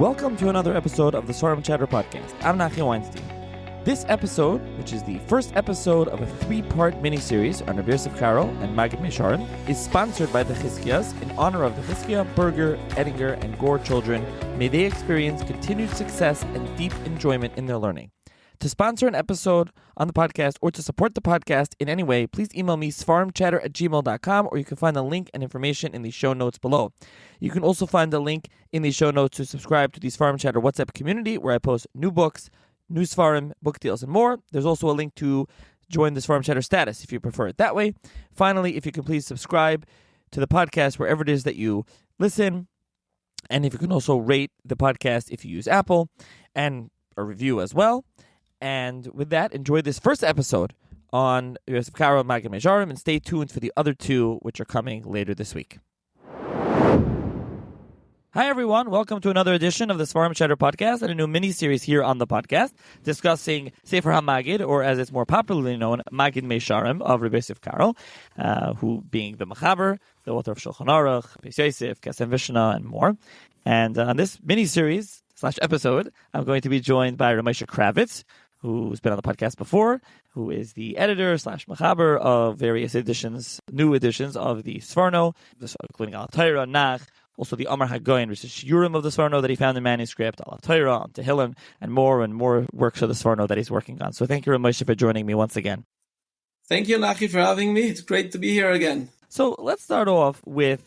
Welcome to another episode of the Svarim Chatter podcast. I'm Nachum Weinstein. This episode, which is the first episode of a three-part mini-series on Rav Yosef Karo and Maggid Mesharim, is sponsored by the Chizkiyas in honor of the Chizkiya, Berger, Edinger, and Gore children. May they experience continued success and deep enjoyment in their learning. To sponsor an episode on the podcast or to support the podcast in any way, please email me svarimchatter@gmail.com, or you can find the link and information in the show notes below. You can also find the link in the show notes to subscribe to the Svarim Chatter WhatsApp community, where I post new books, new Svarim, book deals, and more. There's also a link to join the Svarim Chatter status if you prefer it that way. Finally, if you can please subscribe to the podcast wherever it is that you listen, and if you can also rate the podcast if you use Apple, and a review as well. And with that, enjoy this first episode on Yosef Karo and Maggid Mesharim, and stay tuned for the other two, which are coming later this week. Hi everyone, welcome to another edition of the Svarim Chatter podcast and a new mini-series here on the podcast discussing Sefer HaMaggid, or as it's more popularly known, Maggid Mesharim of Rav Yosef Karo, who being the Mechaber, the author of Shulchan Aruch, Rav Yosef, Kesem Vishna, and more. And on this mini-series / episode, I'm going to be joined by Moshé Kravetz, who's been on the podcast before, who is the editor / Mechaber of various new editions of the Sforno, including Al Torah, Nach, also the Amar Hagoyin, which is Shiurim of the Sforno that he found in manuscript, Al Torah, on Tehillim, and more works of the Sforno that he's working on. So thank you, Moshé, for joining me once again. Thank you, Nachi, for having me. It's great to be here again. So let's start off with,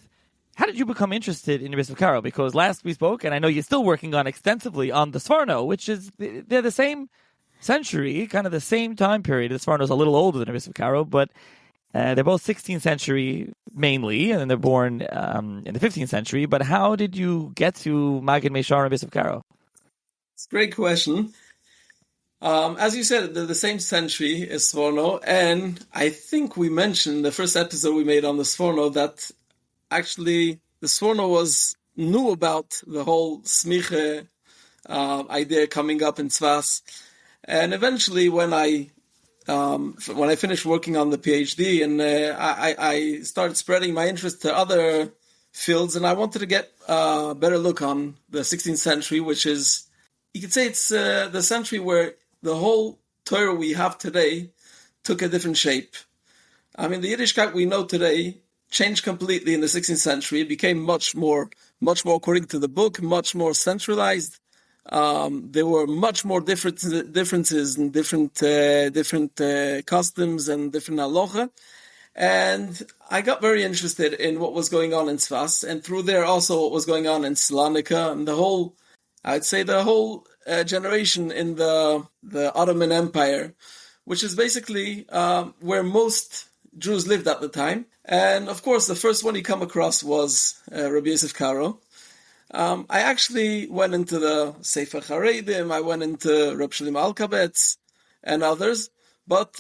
how did you become interested in Rav Yosef Karo? Because last we spoke, and I know you're still working on extensively on the Sforno, which is, they're the same century, kind of the same time period. The Sforno is a little older than Rav Yosef Karo, but they're both 16th century mainly, and then they're born in the 15th century. But how did you get to Maggid Mesharim and Rav Yosef Karo? It's a great question. As you said, they're the same century as Sforno, and I think we mentioned the first episode we made on the Sforno that actually the Sforno knew about the whole smiche idea coming up in Tzvas. And eventually, when I finished working on the PhD, and I started spreading my interest to other fields, and I wanted to get a better look on the 16th century, which is, you could say it's the century where the whole Torah we have today took a different shape. I mean, the Yiddishkeit we know today changed completely in the 16th century. It became much more according to the book, much more centralized. There were much more differences and different customs and different halacha, and I got very interested in what was going on in Tzvas, and through there also what was going on in Salonika and the whole generation in the Ottoman Empire, which is basically where most Jews lived at the time. And of course, the first one you come across was Rav Yosef Karo. I actually went into the Sefer HaRedim, I went into Reb Shlomo Alkabetz and others, but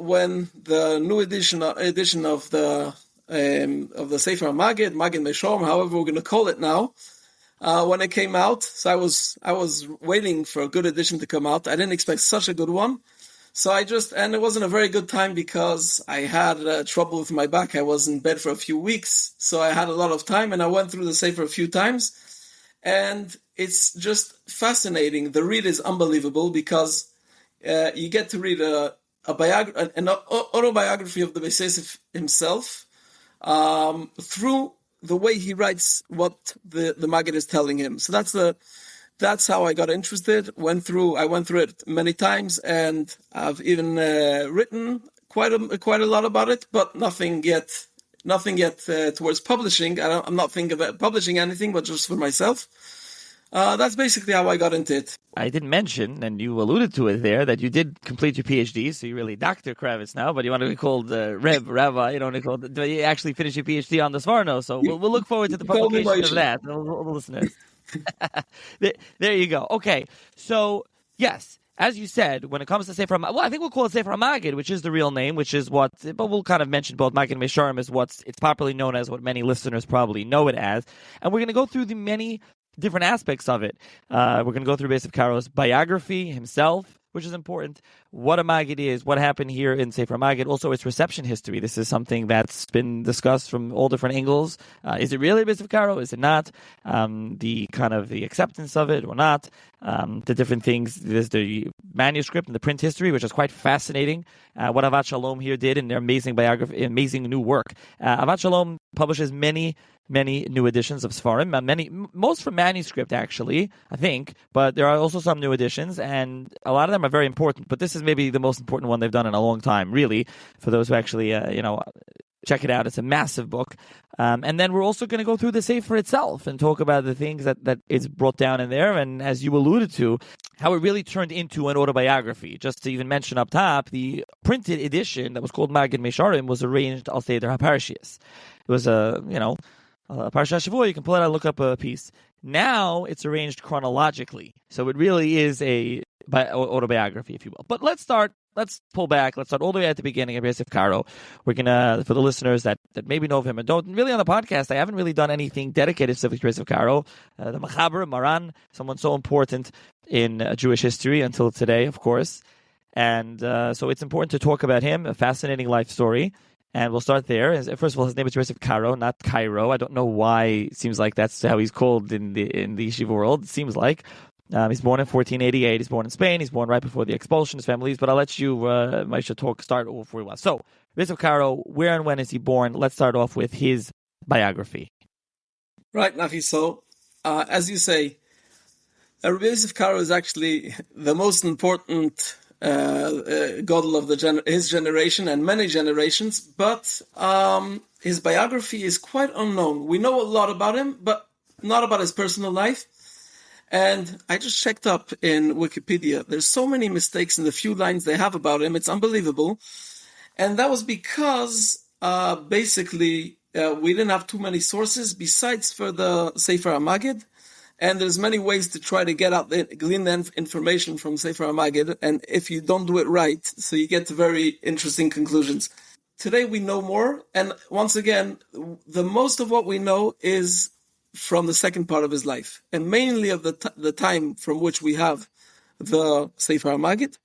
when the new edition of the Sefer HaMaggid, Maggid Mesharim, however we're going to call it now, when it came out, so I was waiting for a good edition to come out. I didn't expect such a good one. So and it wasn't a very good time because I had trouble with my back. I was in bed for a few weeks, so I had a lot of time, and I went through the Sefer a few times, and it's just fascinating. The read is unbelievable because you get to read an autobiography of the Rav Yosef himself through the way he writes what the Maggid is telling him. So that's how I got interested. I went through it many times, and I've even written quite a lot about it, but nothing yet towards publishing. I'm not thinking about publishing anything, but just for myself. That's basically how I got into it. I didn't mention, and you alluded to it there, that you did complete your PhD, so you're really Dr. Kravetz now, but you want to be called Rabbi, you don't want to be called, but you actually finished your PhD on the Sforno, so we'll look forward to the publication of that, the listeners. There you go. Okay, so yes, as you said, when it comes to Sefer HaMaggid, well, I think we'll call it Sefer HaMaggid, which is the real name, but we'll kind of mention both Maggid and Mesharim as it's popularly known as, what many listeners probably know it as, and we're going to go through the many different aspects of it. We're going to go through Rav Yosef Karo's biography himself, which is important, what a Maggid is, what happened here in Sefer HaMaggid, also its reception history. This is something that's been discussed from all different angles. Is it really Rav Yosef Karo? Is it not? The kind of the acceptance of it or not? The different things. There's the manuscript and the print history, which is quite fascinating. What Avat Shalom here did in their amazing biography, amazing new work. Avat Shalom publishes many new editions of Sfarim, most from manuscript actually, I think, but there are also some new editions, and a lot of them are very important, but this is maybe the most important one they've done in a long time, really, for those who actually, check it out. It's a massive book. And then we're also going to go through the Sefer itself and talk about the things that is brought down in there, and as you alluded to, how it really turned into an autobiography. Just to even mention up top, the printed edition that was called Maggid Mesharim was arranged al Seder HaParshias. It was Parsha Shavua, you can pull it out and look up a piece. Now it's arranged chronologically. So it really is a autobiography, if you will. But let's pull back. Let's start all the way at the beginning of Rav Yosef Karo. We're going to, for the listeners that maybe know of him and don't, really on the podcast, I haven't really done anything dedicated to Rav Yosef Karo. The Machaber, Maran, someone so important in Jewish history until today, of course. And so it's important to talk about him, a fascinating life story. And we'll start there. First of all, his name is Rav Yosef Karo, not Cairo. I don't know why. It seems like that's how he's called in the yeshiva world. It seems like. He's born in 1488. He's born in Spain. He's born right before the expulsion of his families. But I'll let you, Maisha, start off where he was. So, Rav Yosef Karo, where and when is he born? Let's start off with his biography. Right, Nafi. So, as you say, Rav Yosef Karo is actually the most important Gadol of his generation and many generations, but his biography is quite unknown. We know a lot about him, but not about his personal life. And I just checked up in Wikipedia. There's so many mistakes in the few lines they have about him. It's unbelievable. And that was because basically we didn't have too many sources besides for the Sefer HaMaggid. And there's many ways to try to glean the information from Sefer HaMaggid. And if you don't do it right, so you get to very interesting conclusions. Today we know more. And once again, the most of what we know is from the second part of his life. And mainly of the time from which we have the Sefer HaMaggid.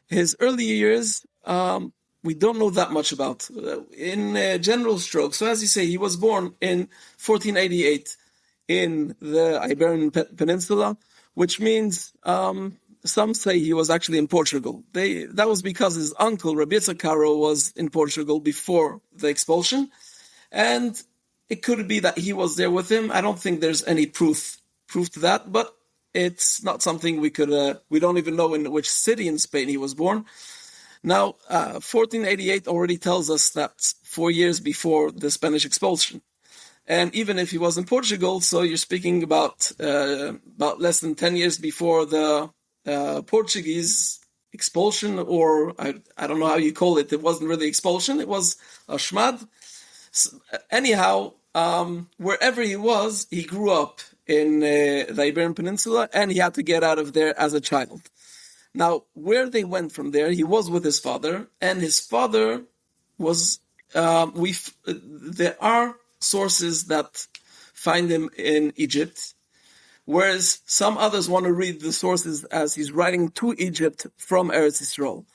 His early years, we don't know that much about. In general strokes, so as you say, he was born in 1488. In the Iberian Peninsula, which means some say he was actually in Portugal. That was because his uncle, Rav Yosef Karo, was in Portugal before the expulsion. And it could be that he was there with him. I don't think there's any proof to that, but it's not something we don't even know in which city in Spain he was born. Now, 1488 already tells us that's 4 years before the Spanish expulsion. And even if he was in Portugal, so you're speaking about less than 10 years before the Portuguese expulsion, or I don't know how you call it. It wasn't really expulsion. It was a shmad. So, anyhow, wherever he was, he grew up in the Iberian Peninsula, and he had to get out of there as a child. Now, where they went from there, he was with his father, and his father was, there are sources that find him in Egypt, whereas some others want to read the sources as he's writing to Egypt from Eretz Yisrael.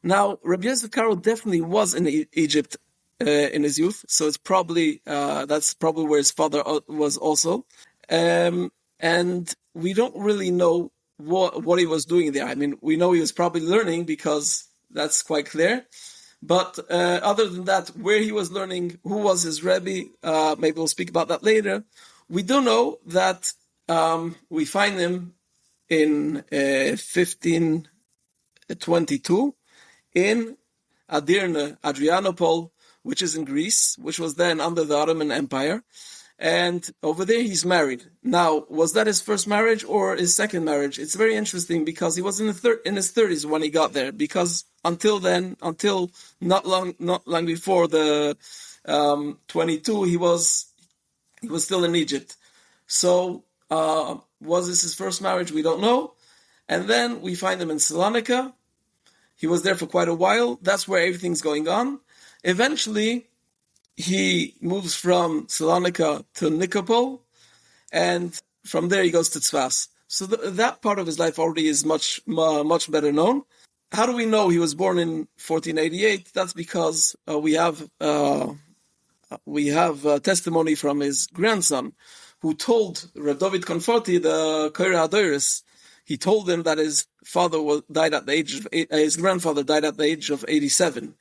Now, Rabbi Yosef Karo definitely was in Egypt in his youth, so it's probably that's probably where his father was also, and we don't really know what he was doing there. I mean, we know he was probably learning because that's quite clear. But other than that, where he was learning, who was his Rabbi, maybe we'll speak about that later. We do know that we find him in 1522 in Adrianople, which is in Greece, which was then under the Ottoman Empire. And over there he's married. Now, was that his first marriage or his second marriage? It's very interesting because he was in his 30s when he got there. Because until then, until not long before the 22, he was still in Egypt. So was this his first marriage? We don't know. And then we find him in Salonika. He was there for quite a while. That's where everything's going on. Eventually, he moves from Salonika to Nikopol, and from there he goes to Tzfas. So that part of his life already is much better known. how do we know he was born in 1488? That's because we have testimony from his grandson, who told Rav David Conforti, the Koira Adoris, he told him that his grandfather died at the age of 87.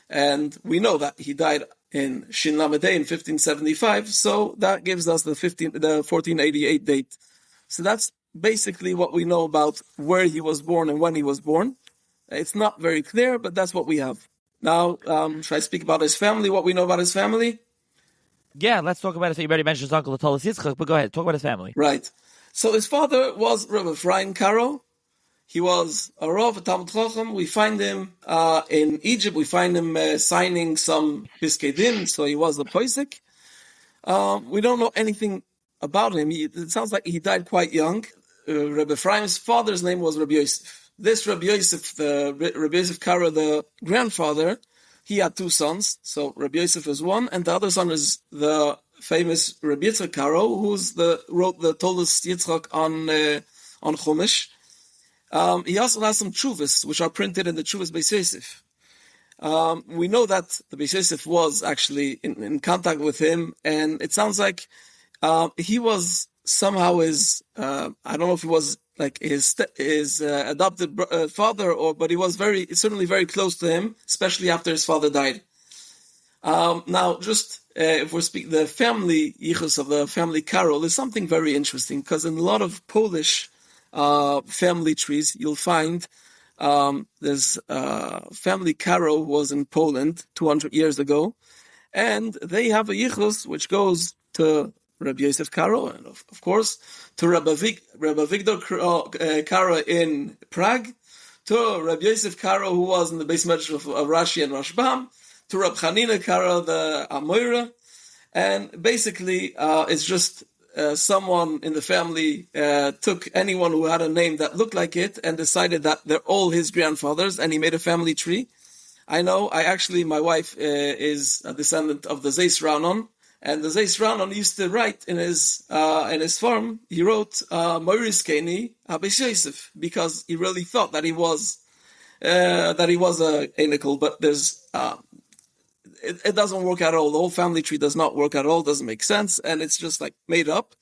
And we know that he died in Shin Lamed in 1575, so that gives us the 1488 date. So that's basically what we know about where he was born and when he was born. It's not very clear, but that's what we have. Now, should I speak about his family, what we know about his family? Yeah, let's talk about it. You already mentioned his uncle, Tolas Yitzchak, but go ahead, talk about his family. Right. So his father was Rav Ephraim Karo. He was a Rav, a Talmud Chacham. We find him in Egypt. We find him signing some Piskei Din, so he was a Poisek. We don't know anything about him. It sounds like he died quite young. Rabbi Ephraim's father's name was Rav Yosef. This Rabbi Yosef, Rabbi Yosef Karo, the grandfather, he had two sons. So Rabbi Yosef is one, and the other son is the famous Rabbi Yitzchak Karo, who's wrote the Tolas Yitzchak on Chumash. He also has some tshuvas, which are printed in the Tshuvas Beis Yosef. We know that the Beis Yosef was actually in contact with him, and it sounds like he was somehow his, I don't know if he was like his adopted father, but he was certainly very close to him, especially after his father died. Now, just if we're speaking, the family yichus of the family Karo, there's something very interesting, because in a lot of Polish family trees, you'll find there's family Karo who was in Poland 200 years ago, and they have a yichus which goes to Rav Yosef Karo, and of course to Rabbi Victor Karo in Prague, to Rabbi Yosef Karo, who was in the Beis Medrash of Rashi and Rashbam, to Rabbi Chanina Karo, the Amoira, and basically it's just someone in the family took anyone who had a name that looked like it and decided that they're all his grandfathers, and he made a family tree. My wife is a descendant of the Zeis Ranon, and the Zeis Ranon used to write in his farm, he wrote Moiris Keni Beis Yosef, because he really thought that he was a Einikel, but there's it doesn't work at all. The whole family tree does not work at all, doesn't make sense, and it's just like made up.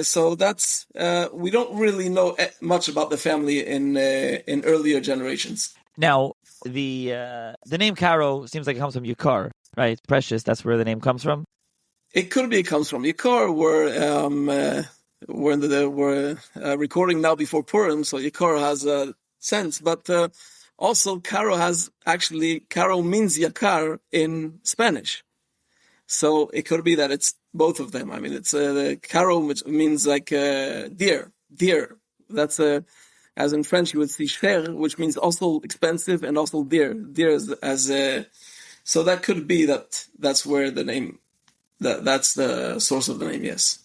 So that's we don't really know much about the family in earlier generations. Now, the name Karo seems like it comes from Yikar, right? Precious. That's where the name comes from. It could be it comes from Yikar. We're recording now before Purim, so Yikar has a sense, but also Karo means Yakar in Spanish. So it could be that it's both of them. I mean, it's the Karo, which means like dear. That's as in French you would see cher, which means also expensive and also dear. Dear so that could be that's where the name, that's the source of the name. Yes.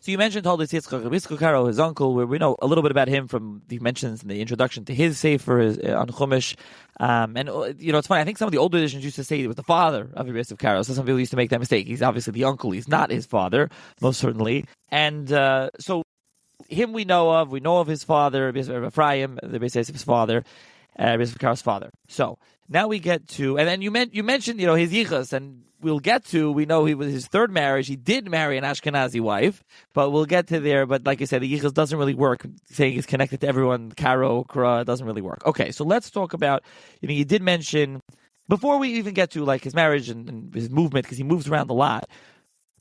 So you mentioned Tolas Yitzchak, Rabbi Yitzchak Karo, his uncle, where we know a little bit about him from the mentions in the introduction to his Sefer on Chumash. And, it's funny, I think some of the older editions used to say it was the father of Rabbi Yosef Karo, so some people used to make that mistake. He's obviously the uncle, he's not his father, most certainly. And so him we know of his father, Rabbi Ephraim, the Rabbi Yosef's father, Rabbi Yosef Karo's father. So now we get to, and then you mentioned, his yichus, and we know he was his third marriage. He did marry an Ashkenazi wife, but we'll get to there. But like I said, the yichus doesn't really work. Saying he's connected to everyone, Karo, Kra, doesn't really work. Okay, so let's talk about, you did mention, before we even get to like his marriage and his movement, because he moves around a lot,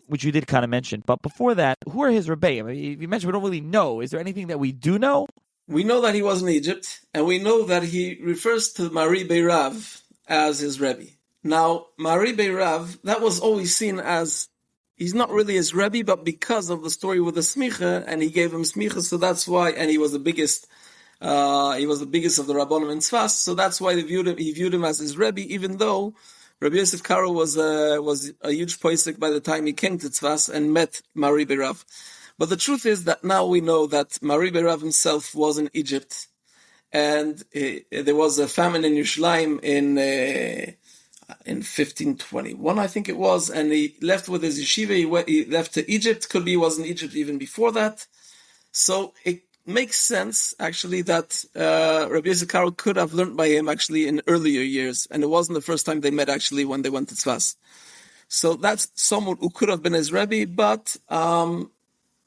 which you did kind of mention. But before that, who are his Rabbi? I mean, you mentioned we don't really know. Is there anything that we do know? We know that he was in Egypt, and we know that he refers to Mari Beirav as his Rebbe. Now, Mari Beirav, that was always seen as, he's not really his Rebbe, but because of the story with the Smicha, and he gave him Smicha, so that's why, and he was the biggest of the Rabbonim and Tzfas, so that's why he viewed him as his Rebbe, even though Rabbi Yosef Karo was a huge poisek by the time he came to Tzfas and met Mari Beirav. But the truth is that now we know that Mari Beirav himself was in Egypt, and there was a famine in Yerushalayim in 1521, I think it was, and he left with his yeshiva. He left to Egypt. Could be he was in Egypt even before that. So makes sense, actually, that Rabbi Yosef Karo could have learned by him, actually, in earlier years. And it wasn't the first time they met, actually, when they went to Tzfas. So that's someone who could have been his Rebbe, but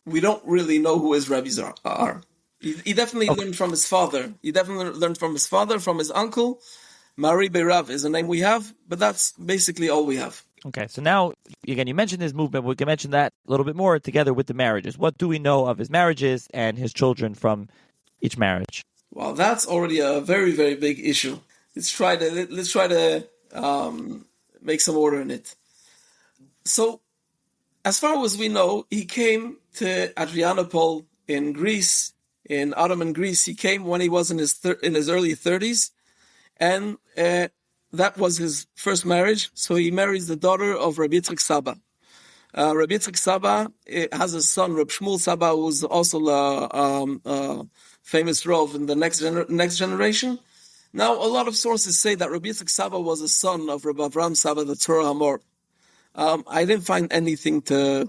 we don't really know who his Rebbes are. He definitely learned from his father. He definitely learned from his father, from his uncle. Mari Beirav is a name we have, but that's basically all we have. Okay, so now, again, you mentioned his movement. We can mention that a little bit more together with the marriages. What do we know of his marriages and his children from each marriage? Well, that's already a very, very big issue. Let's try to make some order in it. So, as far as we know, he came to Adrianople in Greece, in Ottoman Greece. He came when he was in his early 30s, and that was his first marriage. So he marries the daughter of Rabbi Yitzchak Saba. Rabbi Yitzchak Saba has a son, Rabbi Shmuel Saba, who's also a famous Rav in the next generation. Now, a lot of sources say that Rabbi Yitzchak Saba was a son of Rabbi Avraham Saba, the Torah Hamor. I didn't find anything that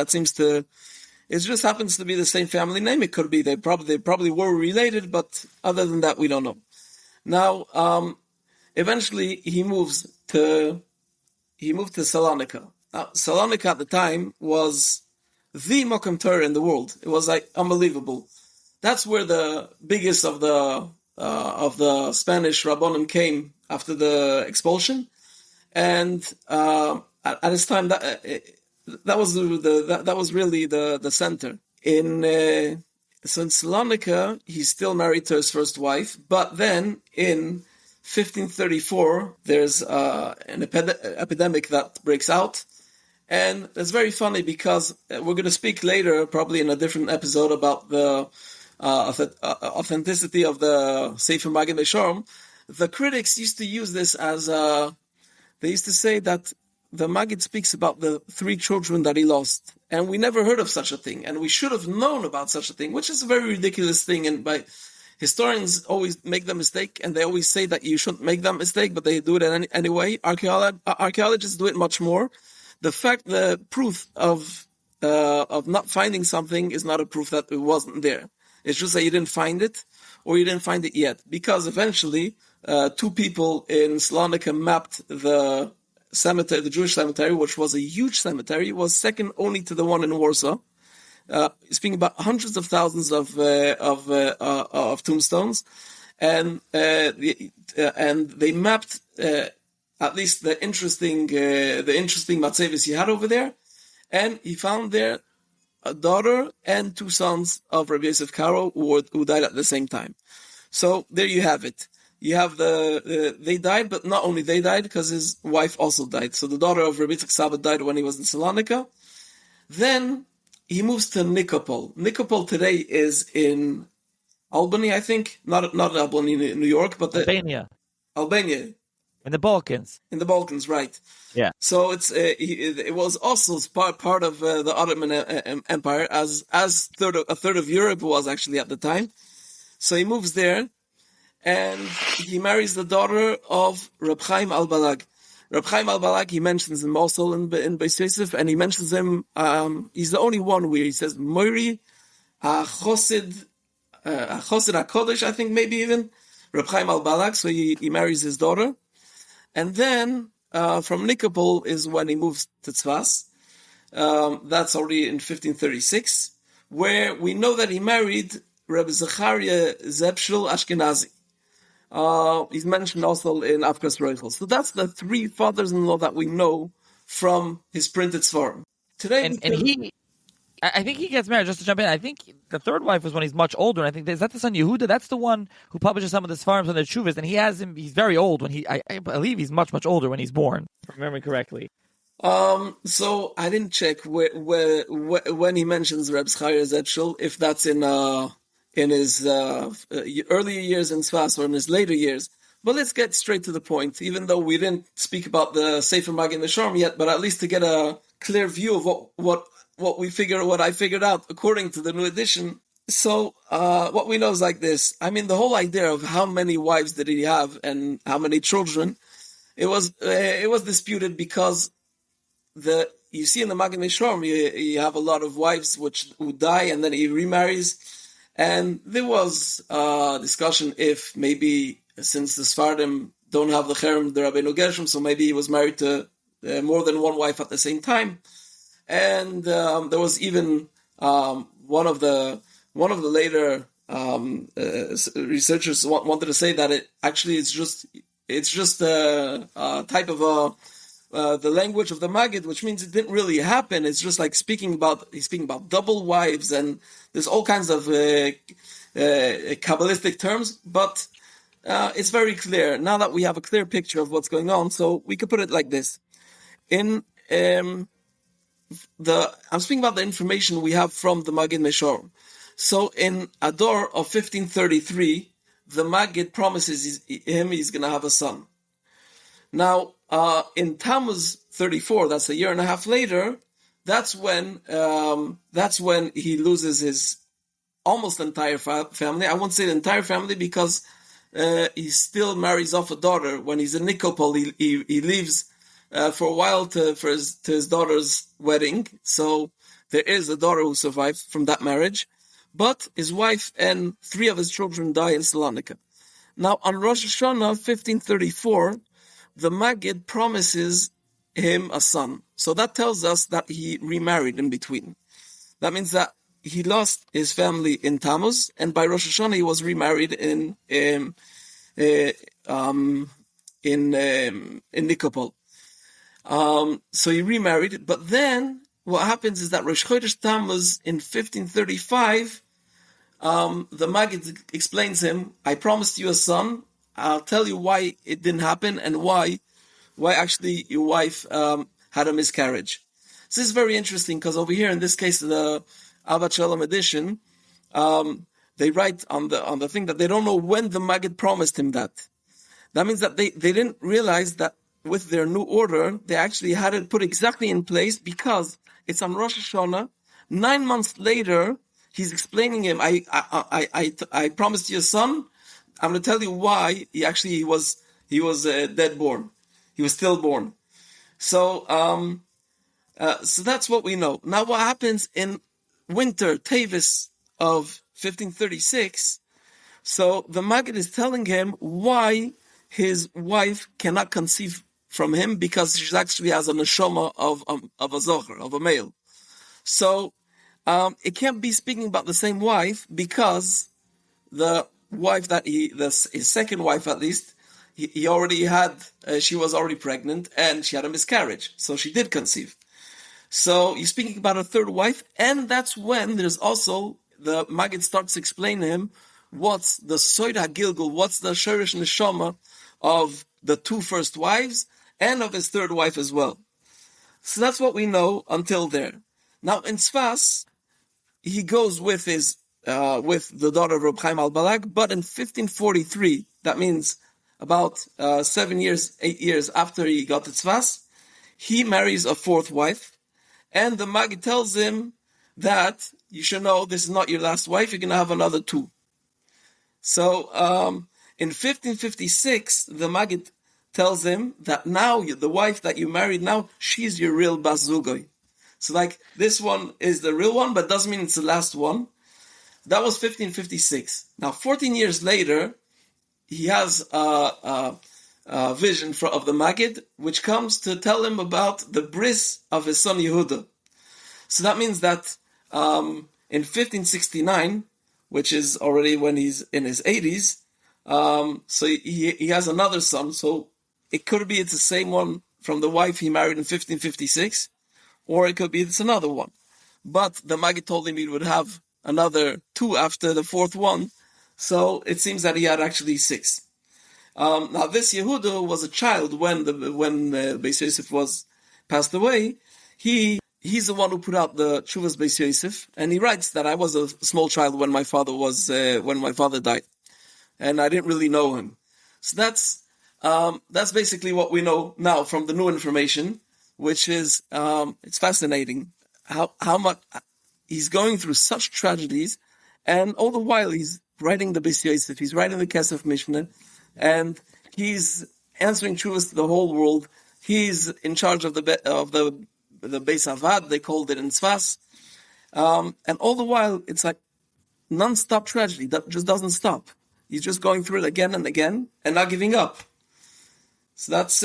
seems to. It just happens to be the same family name. It could be they probably were related, but other than that, we don't know. Now, eventually, he moved to Salonika. Now, Salonika at the time was the Mokum Torah in the world. It was like unbelievable. That's where the biggest of the Spanish Rabbonim came after the expulsion, and at this time that was really the center. So in Salonika, he's still married to his first wife, but then in 1534, there's an epidemic that breaks out. And it's very funny because we're going to speak later, probably in a different episode, about the authenticity of the Sefer HaMaggid. The critics used to use this as they used to say that the Maggid speaks about the 3 children that he lost, and we never heard of such a thing, and we should have known about such a thing, which is a very ridiculous thing. And by historians always make the mistake, and they always say that you shouldn't make that mistake, but they do it anyway. Archaeologists do it much more. The proof of not finding something is not a proof that it wasn't there. It's just that you didn't find it, or you didn't find it yet, because eventually 2 people in Salonika mapped the cemetery, the Jewish cemetery, which was a huge cemetery. It was second only to the one in Warsaw. Speaking about hundreds of thousands of tombstones, and they mapped at least the interesting matzevis he had over there, and he found there a daughter and 2 sons of Rav Yosef Karo who died at the same time. So there you have it. You have they died, but not only they died, because his wife also died. So the daughter of Rabbi Yitzchak Saba died when he was in Salonika. Then he moves to Nikopol. Nikopol today is in Albany, I think. Not Albany, New York, but Albania. In the Balkans. In the Balkans, right. Yeah. So it was also part of the Ottoman Empire, as a third of Europe was actually at the time. So he moves there, and he marries the daughter of Reb Chaim al-Balag. Reb Chaim al-Balag, he mentions him also in Beis Yosef, and he mentions him, he's the only one where he says, Moiri, Chosid HaKodesh, I think maybe even, Reb Chaim al-Balag, so he marries his daughter. And then, from Nikopol is when he moves to Tzfas. That's already in 1536, where we know that he married Reb Zechariah Zebshel Ashkenazi. He's mentioned also in Avkas Roichel. So that's the 3 fathers-in-law that we know from his printed Sforim. Today, I think he gets married, just to jump in. I think the 3rd wife was when he's much older. And I think, is that the son Yehuda? That's the one who publishes some of the Sfarms on the Shuvas. And he's very old when I believe he's much, much older when he's born, if I remember correctly. So I didn't check when he mentions Reb Zechariah Zebshel, if that's in his earlier years in Tzfas or in his later years. But let's get straight to the point, even though we didn't speak about the Sefer HaMaggid Meshorim yet, but at least to get a clear view of what I figured out according to the new edition. So what we know is like this. I mean, the whole idea of how many wives did he have and how many children, it was disputed because you see in the Maggid Mishram, you have a lot of wives who die and then he remarries. And there was discussion if maybe since the Sfardim don't have the Cherem, the Rabbeinu Gershom, so maybe he was married to more than one wife at the same time. And there was even one of the later researchers wanted to say that it's just a type of the language of the Maggid, which means it didn't really happen. It's just like he's speaking about double wives, and there's all kinds of Kabbalistic terms, but it's very clear now that we have a clear picture of what's going on. So we could put it like this: I'm speaking about the information we have from the Maggid Meshor. So in Ador of 1533, the Maggid promises he's going to have a son. Now, in Tammuz 34, that's a year and a half later, that's when he loses his almost entire family. I won't say the entire family because he still marries off a daughter. When he's in Nikopol, he leaves for a while to his daughter's wedding. So there is a daughter who survives from that marriage. But his wife and 3 of his children die in Salonika. Now, on Rosh Hashanah 1534, the Maggid promises him a son. So that tells us that he remarried in between. That means that he lost his family in Tammuz, and by Rosh Hashanah he was remarried in Nikopol. So he remarried, but then what happens is that Rosh Chodesh Tammuz in 1535, the Maggid explains him, I promised you a son. I'll tell you why it didn't happen and why actually your wife had a miscarriage. This is very interesting because over here in this case, the Avat Shalom edition, they write on the thing that they don't know when the Maggid promised him that. That means that they didn't realize that with their new order, they actually had it put exactly in place because it's on Rosh Hashanah. 9 months later, he's explaining him, I promised you a son. I'm going to tell you why he was dead born. He was stillborn. So that's what we know. Now what happens in winter, Tavis of 1536, so the Maggid is telling him why his wife cannot conceive from him because she actually has a neshama of a zocher, of a male. So it can't be speaking about the same wife because the wife that his second wife at least, he already had, she was already pregnant and she had a miscarriage. So she did conceive. So you're speaking about a third wife, and that's when there's also, the Maggid starts explaining to him what's the Soid HaGilgul, what's the Shorish Neshama of the 2 first wives and of his third wife as well. So that's what we know until there. Now in Tzfas, he goes with his with the daughter of Reb Chaim al-Balag, but in 1543, that means about 8 years after he got to Tzfas, he marries a 4th wife, and the Maggid tells him that you should know this is not your last wife, you're going to have another 2. So in 1556, the Maggid tells him that now the wife that you married now, she's your real Bas Zugoy. So like this one is the real one, but doesn't mean it's the last one. That was 1556. Now 14 years later, he has a vision of the Maggid, which comes to tell him about the bris of his son Yehuda. So that means that in 1569, which is already when he's in his 80s, so he has another son. So it could be it's the same one from the wife he married in 1556, or it could be it's another one. But the Maggid told him he would have another 2 after the 4th one, so it seems that he had actually 6. Now this Yehuda was a child when Beis Yosef was passed away. He's the one who put out the Tshuvas Beis Yosef, and he writes that I was a small child when my father died, and I didn't really know him. So that's basically what we know now from the new information, which is it's fascinating how much he's going through such tragedies, and all the while he's writing the Beis Yosef, he's writing the Kesef Mishnah, and he's answering Tshuvas to the whole world. He's in charge of the the Beis Avad, they called it in Tzfas. And all the while, it's like non-stop tragedy that just doesn't stop. He's just going through it again and again and not giving up. So that's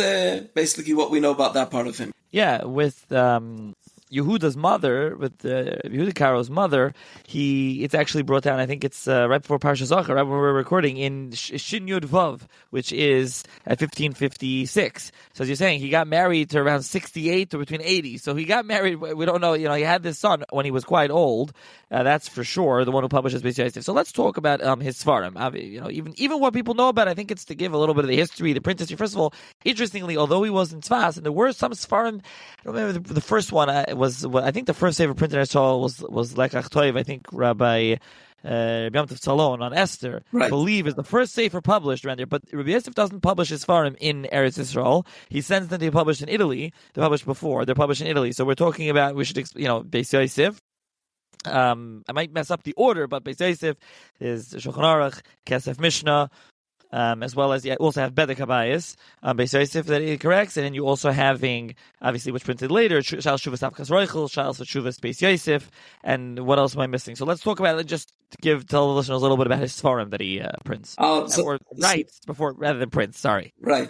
basically what we know about that part of him. Yeah, with Yehuda's mother, with Yehuda Karo's mother, it's actually brought down, I think it's right before Parsha Zachar, right when we're recording, in Shin Yud Vav, which is at 1556. So as you're saying, he got married to around 68 or between 80. So he got married, we don't know, he had this son when he was quite old, that's for sure, the one who publishes Beis Yosef. So let's talk about his Sfarim. Even what people know about, I think it's to give a little bit of the history, the print history. First of all, interestingly, although he was in Tzfas, and there were some Sfarim, I don't remember the first one, I think the first Sefer printed I saw was Lekach Toiv. I think Rabbi Yom Tov Tzalon on Esther, I believe, is the first Sefer published around there. But Rabbi Yosef doesn't publish his Sfarim in Eretz Yisrael. He sends them to be published in Italy. They're published before. They're published in Italy. So we're talking about, Beis Yosef. I might mess up the order, but Beis Yosef is Shulchan Aruch, Kesef Mishnah, as well as you also have Bedek Habayis, Beis Yosef that he corrects, and then you also having, obviously, which printed later, Shal Shuvas Avkas Roichel, Shal Shuvas Beis Yosef, and what else am I missing? So let's talk about it, just to tell the listeners a little bit about his Sfarim that he prints. Writes before, rather than prints, sorry. Right.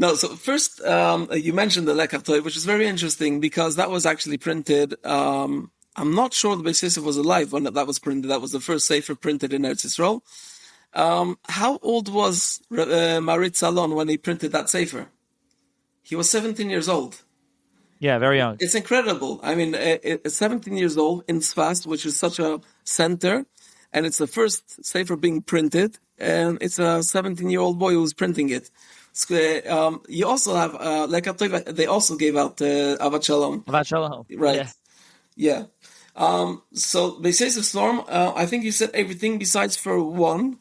No, so first, you mentioned the Lekach Toiv, which is very interesting, because that was actually printed, I'm not sure the Beis Yosef was alive when that was printed. That was the first Sefer printed in Eretz Yisrael. How old was Marit Salon when he printed that Sefer? He was 17 years old. Yeah, very young. It's incredible. I mean, 17 years old in Tzfas, which is such a center, and it's the first Sefer being printed, and it's a 17-year-old boy who's printing it. You also have, they also gave out Avat Shalom. Avat Shalom. Right. Yeah. So Beis Yosef Sfarim, I think you said everything besides for one,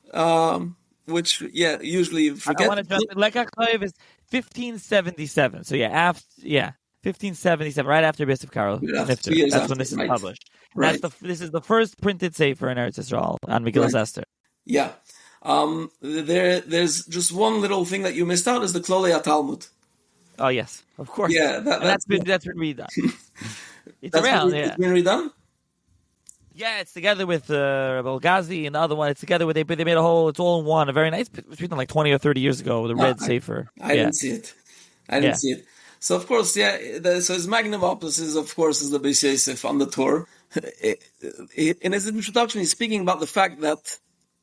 which usually you forget. I want to jump in. Lekach Toiv is 1577. So 1577, right after Rav Yosef Karo. That's when this is published. Right. This is the first printed Sefer in Eretz Yisrael on Megillas Esther. Yeah. There's just one little thing that you missed out is the Klolei Talmud. Oh yes, of course. Yeah, that's been redone. It's around. It's been redone. Yeah, it's together with Rabbi Ghazi and the other one. It's together with they made a whole. It's all in one. A very nice. It was written like 20 or 30 years ago. The red Sefer. I didn't see it. I didn't see it. So of course, so his magnum opus is the Beis Yosef on the Torah. In his introduction, he's speaking about the fact that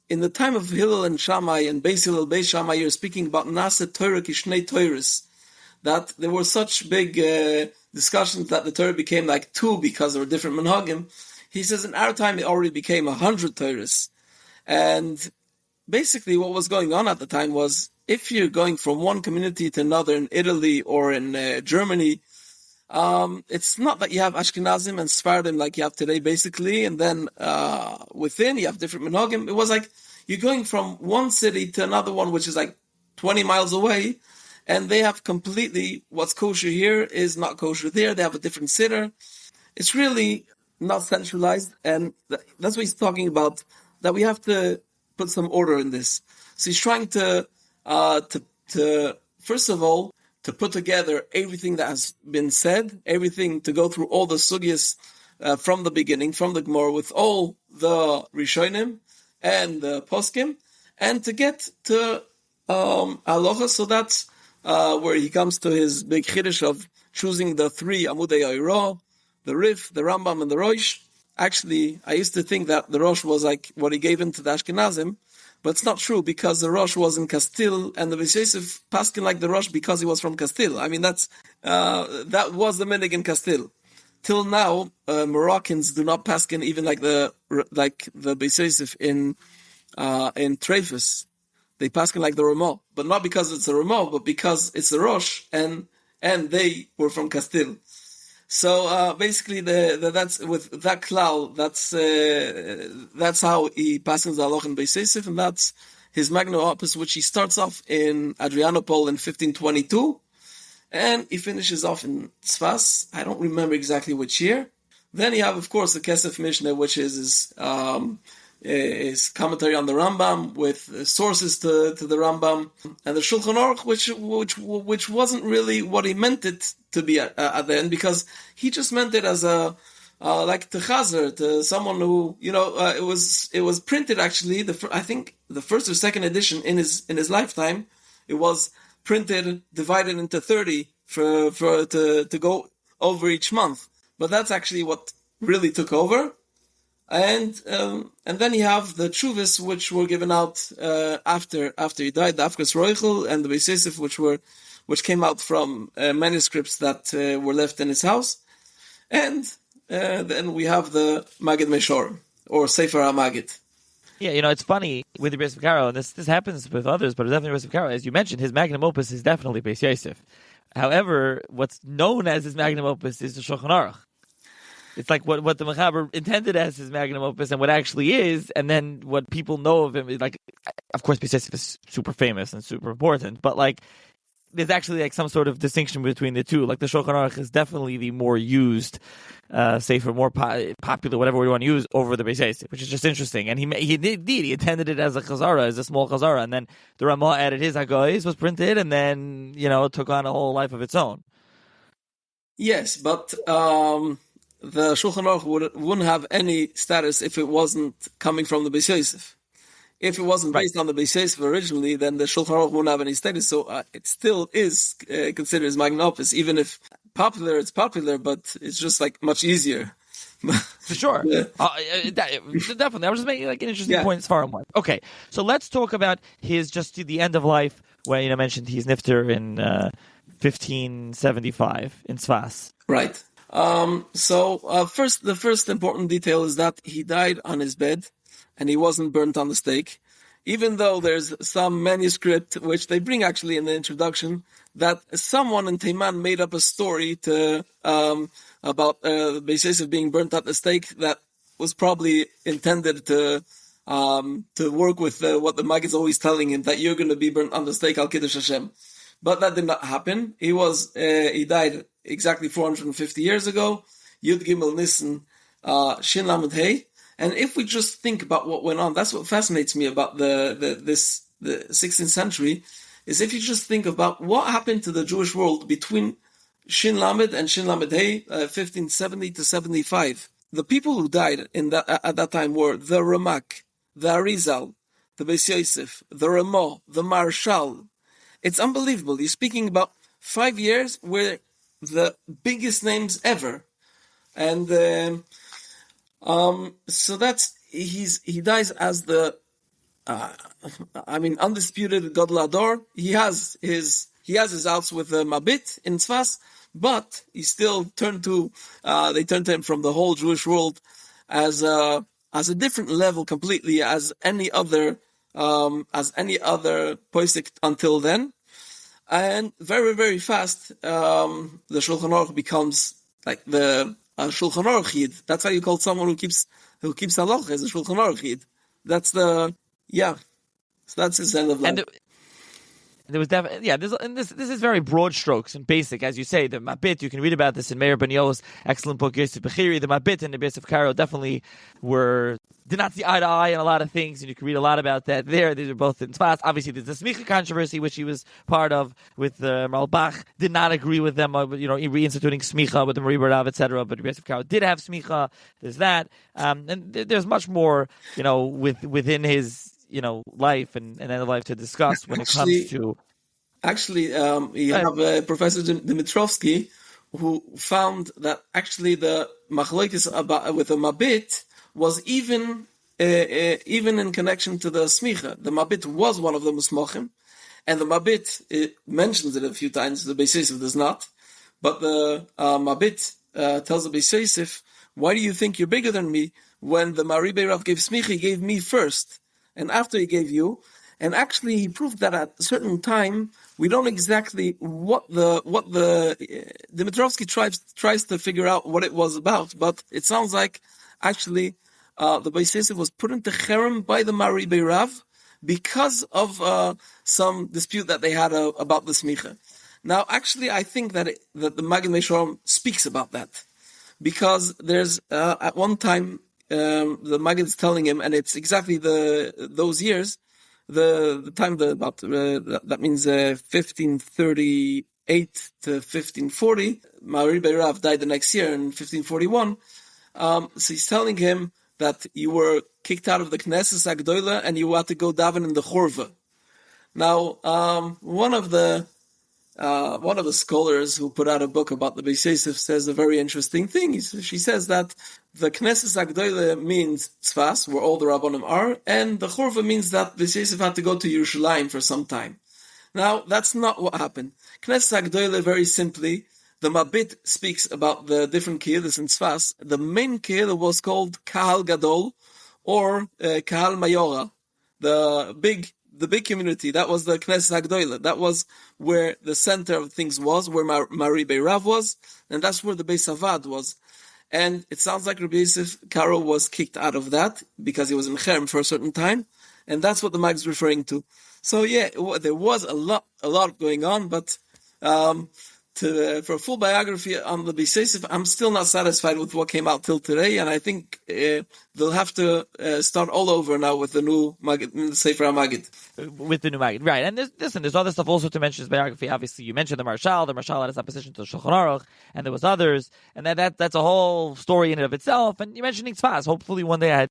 in the time of Hillel and Shammai and Beis Hillel, Beis Shammai, you're speaking about Nase Torah Kishnei Torahs, that there were such big discussions that the Torah became like two because there were different minhagim. He says in our time it already became 100 Torahs. And basically what was going on at the time was, if you're going from one community to another in Italy or in Germany, it's not that you have Ashkenazim and Sephardim like you have today, basically, and then within you have different minhagim. It was like you're going from one city to another one, which is like 20 miles away, and they have completely what's kosher here is not kosher there. They have a different siddur. It's really not centralized, and that's what he's talking about, that we have to put some order in this. So he's trying to first of all, to put together everything that has been said, everything, to go through all the sugyas from the beginning, from the Gemara, with all the Rishonim and the Poskim, and to get to Halacha. So that's where he comes to his big chiddush of choosing the three Amudei Oiro, the Rif, the Rambam, and the Rosh. Actually, I used to think that the Rosh was like what he gave into the Ashkenazim, but it's not true, because the Rosh was in Castile, and the Beis Yosef paskin like the Rosh because he was from Castile. I mean, that was the minig in Castile. Till now, Moroccans do not paskin even like the Beis Yosef in Treifus. They paskin like the Ramah, but not because it's a Ramah, but because it's a Rosh, and they were from Castile. So basically, that's with that klal. That's how he passes the halach in Beis Yosef, and that's his magnum opus, which he starts off in Adrianople in 1522, and he finishes off in Tzfas. I don't remember exactly which year. Then you have, of course, the Kesef Mishnah, which is his commentary on the Rambam with sources to the Rambam, and the Shulchan Aruch, which wasn't really what he meant it to be at the end, because he just meant it as a like to chazer, to someone who, it was printed actually. I think the first or second edition in his lifetime, it was printed divided into 30 to go over each month. But that's actually what really took over. And then you have the Tshuvas, which were given out after he died, the Afkas Roichel and the Beis Yosef, which came out from manuscripts that were left in his house. And then we have the Maggid Meshor, or Sefer HaMaggid. Yeah, it's funny with the Rav Yosef Karo, and this happens with others, but definitely Rav Yosef Karo, as you mentioned, his magnum opus is definitely Beis Yosef. However, what's known as his magnum opus is the Shulchan Aruch. It's like what the Mechaber intended as his magnum opus and what actually is, and then what people know of him is like, of course, Beis Yosef is super famous and super important, but like, there's actually like some sort of distinction between the two. Like the Shulchan Aruch is definitely the more used sefer, more popular, whatever we want to use, over the Beis Yosef, which is just interesting. And he intended it as a chazara, as a small chazara, and then the Ramah added his Hagoyis, was printed, and then it took on a whole life of its own. Yes, but the Shulchan Aruch wouldn't have any status if it wasn't coming from the Beis Yosef. If it wasn't based on the Beis Yosef originally, then the Shulchan Aruch wouldn't have any status. So it still is considered as magnum opus, even if it's popular, but it's just like much easier. For sure. Yeah. Definitely. I was just making like an interesting point as far as one. Okay, so let's talk about his just to the end of life, where you mentioned he's nifter in 1575 in Tzfas. Right. The first important detail is that he died on his bed, and he wasn't burnt on the stake, even though there's some manuscript, which they bring actually in the introduction, that someone in Teiman made up a story about Beis Yosef being burnt at the stake that was probably intended to work with what the Maggid is always telling him, that you're going to be burnt on the stake, Al Kiddush Hashem. But that did not happen. He died exactly 450 years ago, Yud Gimel Nisan, Shin Lamed Hey. And if we just think about what went on, that's what fascinates me about the 16th century, is if you just think about what happened to the Jewish world between Shin Lamed and Shin Lamed Hey, 1570 to 75. The people who died at that time were the Ramak, the Arizal, the Beis Yosef, the Ramah, the Marshal. It's unbelievable. You're speaking about 5 years where the biggest names ever. And so he dies as the undisputed Gadol Ador. He has his outs with the Mabit in Tzfas, but he still turned to him from the whole Jewish world as a different level completely as any other posik until then. And very, very fast, the Shulchan Aruch becomes like the Shulchan Aruch Yid. That's how you call someone who keeps halacha as a Shulchan Aruch Yid. That's So that's his end of life. There was definitely, this is very broad strokes and basic, as you say. The Mabit, you can read about this in Meir Ben Yoel's excellent book Yosef Bechiri. The Mabit and the Rav Yosef Karo definitely did not see eye to eye in a lot of things, and you can read a lot about that there. These are both in Tzfas. Obviously, there's the Smicha controversy, which he was part of with Ralbach. Did not agree with them, reinstituting Smicha with the Marie Barav, etc. But Rav Yosef Karo did have Smicha. There's that, and there's much more, within his life and end of life to discuss when it comes to. Actually, you have Professor Dimitrovsky, who found that actually the machlokes with the Mabit was even in connection to the Smicha. The Mabit was one of the Musmachim, and the Mabit mentions it a few times. The Beis Yosef does not, but the Mabit tells the Beis Yosef, "Why do you think you're bigger than me? When the Maribei Rav gave Smicha, he gave me first, and after he gave you." And actually, he proved that at a certain time, we don't exactly what the Dimitrovsky tries to figure out what it was about, but it sounds like actually the Beis Yosef was put into cherem by the Maribei Rav because of some dispute that they had about the smicha. Now, actually, I think that the Maggid Meshor speaks about that, because there's at one time the Maggid is telling him, and it's exactly those years, the time that means 1538 to 1540. Rabbi Rav died the next year in 1541. So he's telling him that you were kicked out of the Knesset Agdoila and you had to go daven in the Chorva. Now, one of the scholars who put out a book about the Beis Yosef says a very interesting thing. She says that the Knesset Agdoila means Tzfas, where all the Rabbanim are, and the Chorva means that Beis Yosef had to go to Yerushalayim for some time. Now, that's not what happened. Knesset Agdoila, very simply, the Mabit speaks about the different Kehilas in Tzfas. The main Kehila was called Kahal Gadol, or Kahal Mayora, the big community. That was the Knesset Agdoila. That was where the center of things was, where Rabbi Rav was, and that's where the Beis Avad was. And it sounds like Rav Yosef Karo was kicked out of that because he was in Cherem for a certain time, and that's what the Mag is referring to. So yeah, there was a lot going on, but for a full biography on the Beis Yosef, I'm still not satisfied with what came out till today, and I think they'll have to start all over now with the new Maggid, the Sefer HaMaggid. With the new Maggid, right? And there's other stuff also to mention his biography. Obviously, you mentioned the Marshal. The Marshal had his opposition to the Shulchan Aruch, and there was others, and that's a whole story in and of itself. And you mentioned Tzfas. Hopefully, one day I had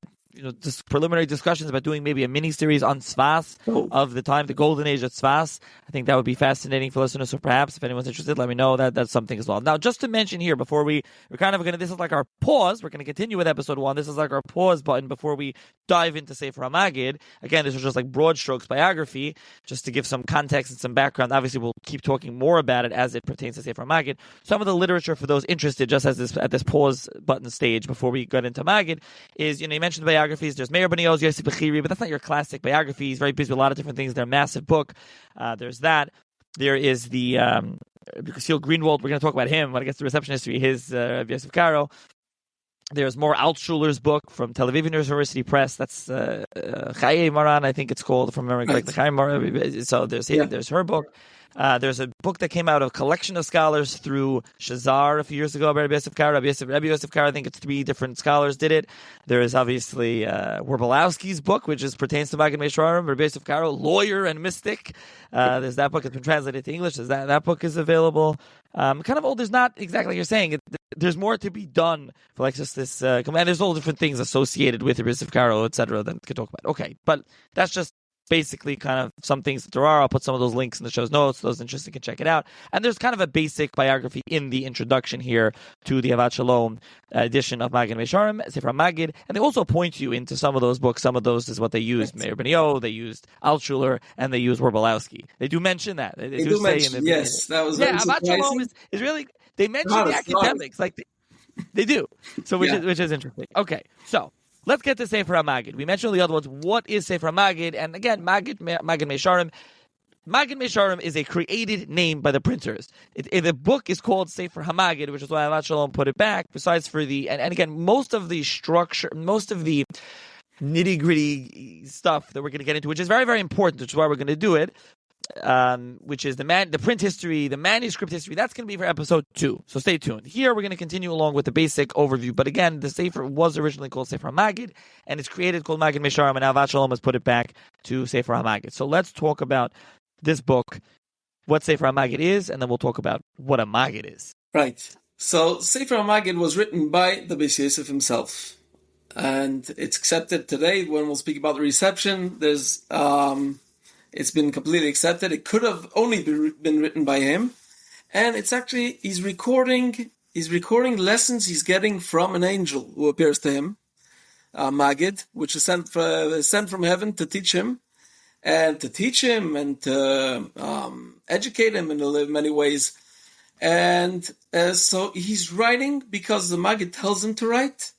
just preliminary discussions about doing maybe a mini-series on Tzfas of the time, the golden age of Tzfas. I think that would be fascinating for listeners, so perhaps if anyone's interested, let me know. That's something as well. Now, just to mention here, before we're kind of going to, this is like our pause. We're going to continue with episode 1. This is like our pause button before we dive into Sefer HaMaggid. Again, this was just like broad strokes biography, just to give some context and some background. Obviously, we'll keep talking more about it as it pertains to Sefer HaMaggid. Some of the literature for those interested, just as at this pause button stage before we get into Maggid, is, you mentioned the biographies. There's Meir Ben Yoz, Yosef Bechiri, but that's not your classic biography. He's very busy with a lot of different things. They're a massive book. There's that. There is the Seal Greenwald. We're going to talk about him when it gets to reception history. His Rav Yosef Karo. There's more Altshuler's book from Tel Aviv University Press. That's Chaye Maran, I think it's called, from memory. Like the Chaye Maran. So there's her book. There's a book that came out of collection of scholars through Shazar a few years ago by Rabbi Yosef Karo. Rabbi Yosef Karo, I think it's 3 different scholars did it. There is obviously Werbolowski's book, which pertains to Maggid Mesharim. Rabbi Yosef Karo, lawyer and mystic. There's that book. It's been translated to English. That book is available. Kind of old. There's not exactly like you're saying. There's more to be done for like just this. And there's all different things associated with Rabbi Yosef Karo, etc. that we could talk about. Okay, but that's just basically kind of some things that there are. I'll put some of those links in the show's notes. Those interested can check it out. And there's kind of a basic biography in the introduction here to the Avad Shalom edition of Maggid Mesharim, Sefer HaMaggid. And they also point you into some of those books. Some of those is what they used. Meir Ben Yo, they used Altshuler, and they used Werbolowski. They do mention that. They do say mention, in the yes, that was very Avad Shalom is really, they mention the academics. Like they do. So which is interesting. Okay, so let's get to Sefer HaMaggid. We mentioned the other ones. What is Sefer HaMaggid? And again, Maggid Mesharim. Maggid Mesharim is a created name by the printers. The book is called Sefer HaMaggid, which is why Avad Shalom put it back. Besides for and again, most of the structure, most of the nitty-gritty stuff that we're going to get into, which is very, very important, which is why we're going to do it, which is the print history, the manuscript history. That's going to be for episode 2. So stay tuned. Here we're going to continue along with the basic overview. But again, the Sefer was originally called Sefer HaMaggid, and it's created called Maggid Mesharim, and Avad Shalom has put it back to Sefer HaMaggid. So let's talk about this book, what Sefer HaMaggid is, and then we'll talk about what a Maggid is. Right. So Sefer HaMaggid was written by the Beis Yosef himself, and it's accepted today. When we'll speak about the reception, there's it's been completely accepted. It could have only been written by him, and it's actually he's recording lessons he's getting from an angel who appears to him, Maggid, which is sent from heaven to teach him and to educate him in many ways. And so he's writing because the Maggid tells him to write,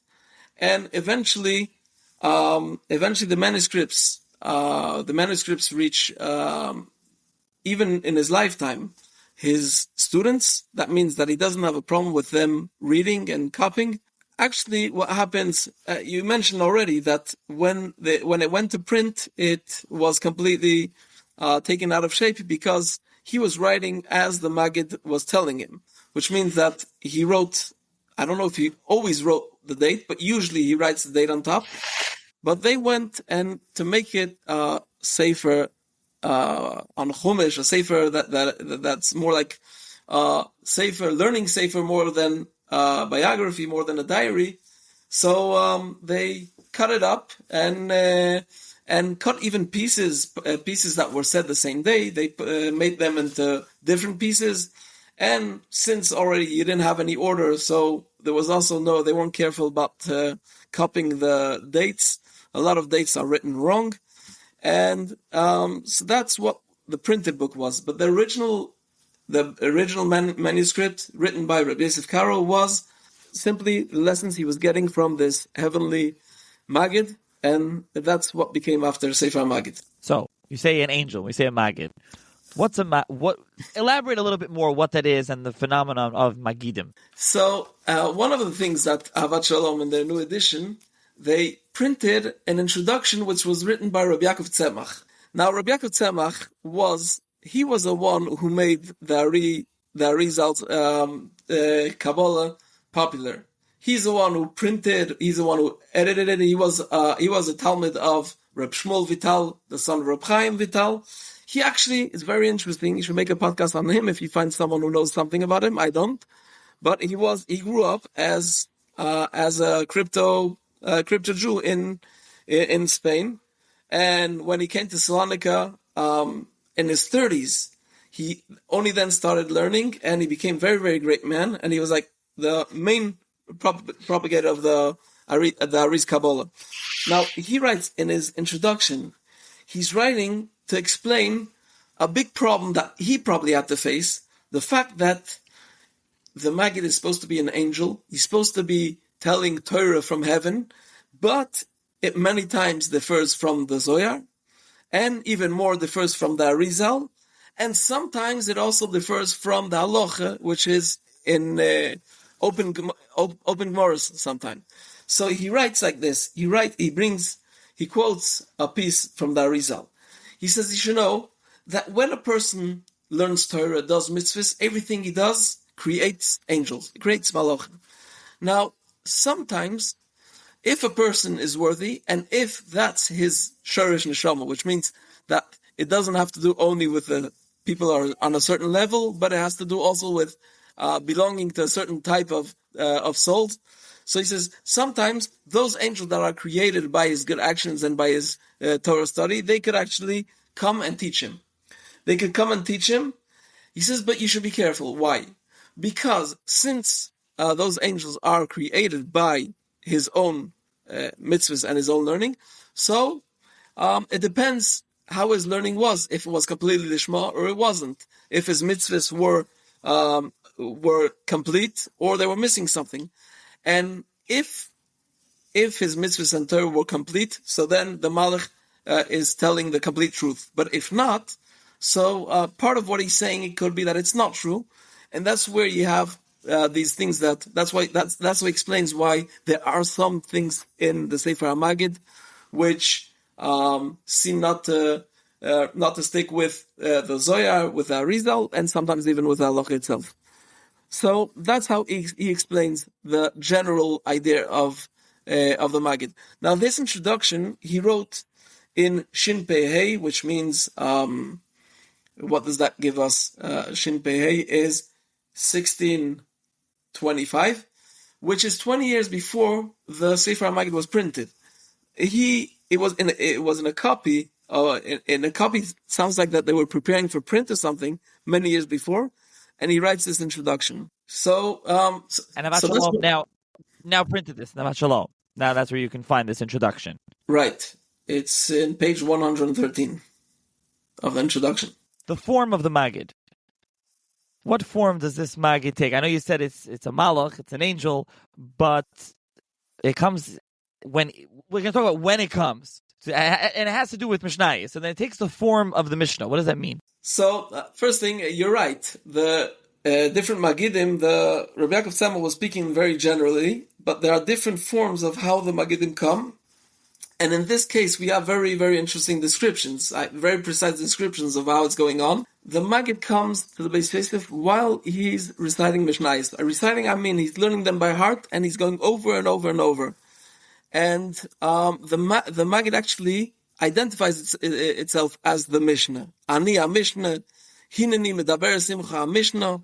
and eventually the manuscripts reach, even in his lifetime, his students. That means that he doesn't have a problem with them reading and copying. Actually, what happens, you mentioned already that when it went to print, it was completely taken out of shape because he was writing as the Maggid was telling him, which means that he wrote, I don't know if he always wrote the date, but usually he writes the date on top. But they went and to make it Sefer on Chumash, a Sefer that's more like Sefer, learning Sefer more than biography, more than a diary. So they cut it up and cut even pieces that were said the same day. They made them into different pieces. And since already you didn't have any order, so there was also they weren't careful about copying the dates. A lot of dates are written wrong. And so that's what the printed book was. But the original manuscript written by Rav Yosef Karo was simply the lessons he was getting from this heavenly Maggid, and that's what became after Sefer HaMaggid. So you say an angel, we say a Maggid. What's elaborate a little bit more what that is and the phenomenon of Maggidim. So one of the things that Ahavat Shalom in their new edition, they printed an introduction which was written by Rabbi Yaakov Tzemach. Now Rabbi Yaakov Tzemach was the one who made the Arizal's Kabbalah popular. He's the one who printed. He's the one who edited it. He was a Talmud of Reb Shmuel Vital, the son of Reb Chaim Vital. He actually is very interesting. You should make a podcast on him if you find someone who knows something about him. I don't, but he grew up as a crypto Jew in Spain, and when he came to Salonika in his 30s, he only then started learning, and he became a very, very great man, and he was like the main propagator of the Ariz Kabbalah. Now, he writes in his introduction, he's writing to explain a big problem that he probably had to face, the fact that the Maggid is supposed to be an angel, he's supposed to be telling Torah from heaven, but it many times differs from the Zohar, and even more differs from the Arizal, and sometimes it also differs from the Halacha, which is in open Gemaras sometimes. So he writes like this. He quotes a piece from the Arizal. He says you should know that when a person learns Torah, does mitzvahs, everything he does creates angels, creates malachim. Now, sometimes, if a person is worthy, and if that's his shorish neshama, which means that it doesn't have to do only with the people who are on a certain level, but it has to do also with belonging to a certain type of souls. So he says, sometimes those angels that are created by his good actions and by his Torah study, they could actually come and teach him. They could come and teach him. He says, but you should be careful. Why? Because since those angels are created by his own mitzvahs and his own learning, so it depends how his learning was, if it was completely lishma or it wasn't, if his mitzvahs were complete or they were missing something. And if his mitzvahs and Torah were complete, so then the Malach is telling the complete truth. But if not, so part of what he's saying, it could be that it's not true, and that's where you have these things that's why he explains why there are some things in the Sefer HaMaggid which seem not to stick with the Zohar, with the Arizal, and sometimes even with the Halacha itself. So that's how he explains the general idea of the Maggid. Now, this introduction he wrote in Shin Pei Hei, which means what does that give us? Shin Pei Hei is 1625, which is 20 years before the Sefer HaMaggid was printed. It was in a copy. In a copy, sounds like that they were preparing for print or something many years before. And he writes this introduction. So, and Ahavat Shalom now printed this. Ahavat Shalom. Now that's where you can find this introduction. Right. It's in page 113 of the introduction. The form of the Maggid. What form does this Maggid take? I know you said it's a malach, it's an angel, but it comes when we're going to talk about when it comes, and it has to do with Mishnah. So then it takes the form of the Mishnah. What does that mean? So, first thing, you're right. The different Maggidim, the Rabbi Yaakov Tzemach was speaking very generally, but there are different forms of how the Maggidim come. And in this case, we have very, very interesting descriptions, very precise descriptions of how it's going on. the Maggid comes to the Beis Yosef while he's reciting Mishnayos. By reciting, I mean he's learning them by heart, and he's going over and over and over. And the Maggid actually identifies itself as the Mishnah. Ani Mishnah, Hineni Medaber Simcha Mishnah,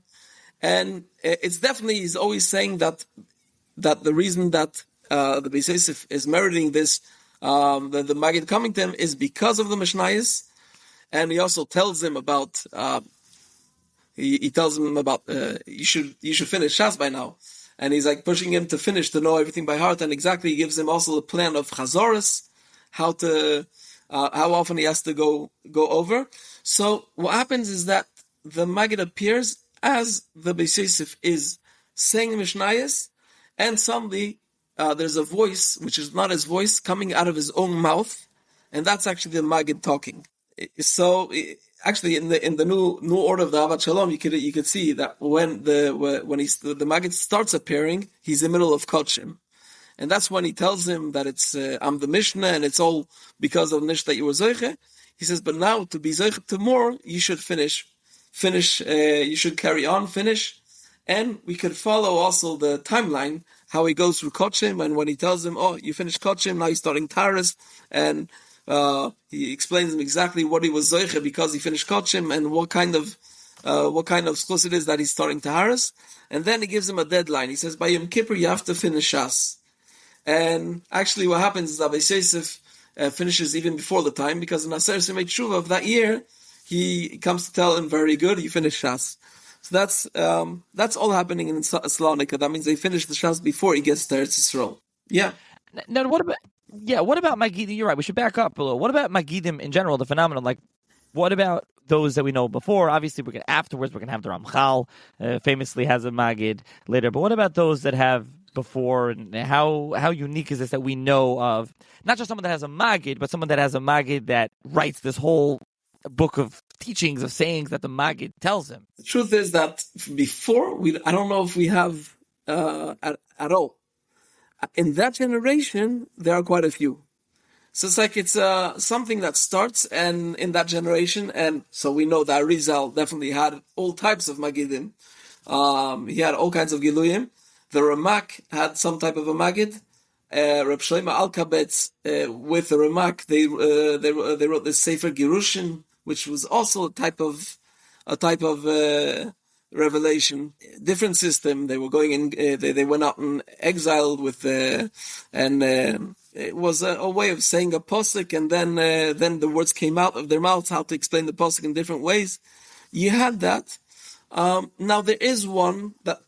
and it's definitely, he's always saying that the reason that the Beis Yosef is meriting this, the Maggid coming to him, is because of the Mishnayos. And he also tells him about he tells him about you should finish Shas by now, and he's like pushing him to finish, to know everything by heart. And exactly, he gives him also a plan of Chazoros, how often he has to go over. So what happens is that the Maggid appears as the Beis Yosef is saying Mishnayos, and suddenly there's a voice which is not his voice coming out of his own mouth, and that's actually the Maggid talking. So actually, in the new order of the Avat Shalom, you could see that when the Maggid starts appearing, he's in the middle of Kodshim, and that's when he tells him that it's I'm the Mishnah, and it's all because of Nish that you were Zoiche. He says, but now to be Zoiche to more, you should finish. You should carry on, finish, and we could follow also the timeline how he goes through Kodshim, and when he tells him, oh, you finished Kodshim, now you're starting Taras, and he explains him exactly what he was Zoiche because he finished Kodshim, and what kind of schus it is that he's starting Taharas. And then he gives him a deadline. He says, by Yom Kippur you have to finish Shas. And actually what happens is that Beis Yosef finishes even before the time, because in Aser Simei Tshuva of that year, he comes to tell him, very good, you finished Shas. So that's all happening in Salonika. That means they finish the Shas before he gets to Eretz Yisrael. Yeah. Now, what about Magidim? You're right. We should back up a little. What about Magidim in general, the phenomenon? Like, what about those that we know before? Obviously, we're going to have the Ramchal, famously has a Maggid later. But what about those that have before? And how unique is this that we know of? Not just someone that has a Maggid, but someone that has a Maggid that writes this whole book of teachings, of sayings that the Maggid tells him. The truth is that before, I don't know if we have at all. In that generation, there are quite a few. So it's like it's something that starts and in that generation, and so we know that Arizal definitely had all types of Magidim. He had all kinds of Giluyim. The Ramak had some type of a Maggid. Reb Shlomo Al-Kabetz with the Ramak, they wrote this Sefer Girushin, which was also a type of revelation, different system. They were going in. They went out and exiled with, and it was a way of saying a posuk, and then the words came out of their mouths how to explain the posuk in different ways. You had that. Now there is one that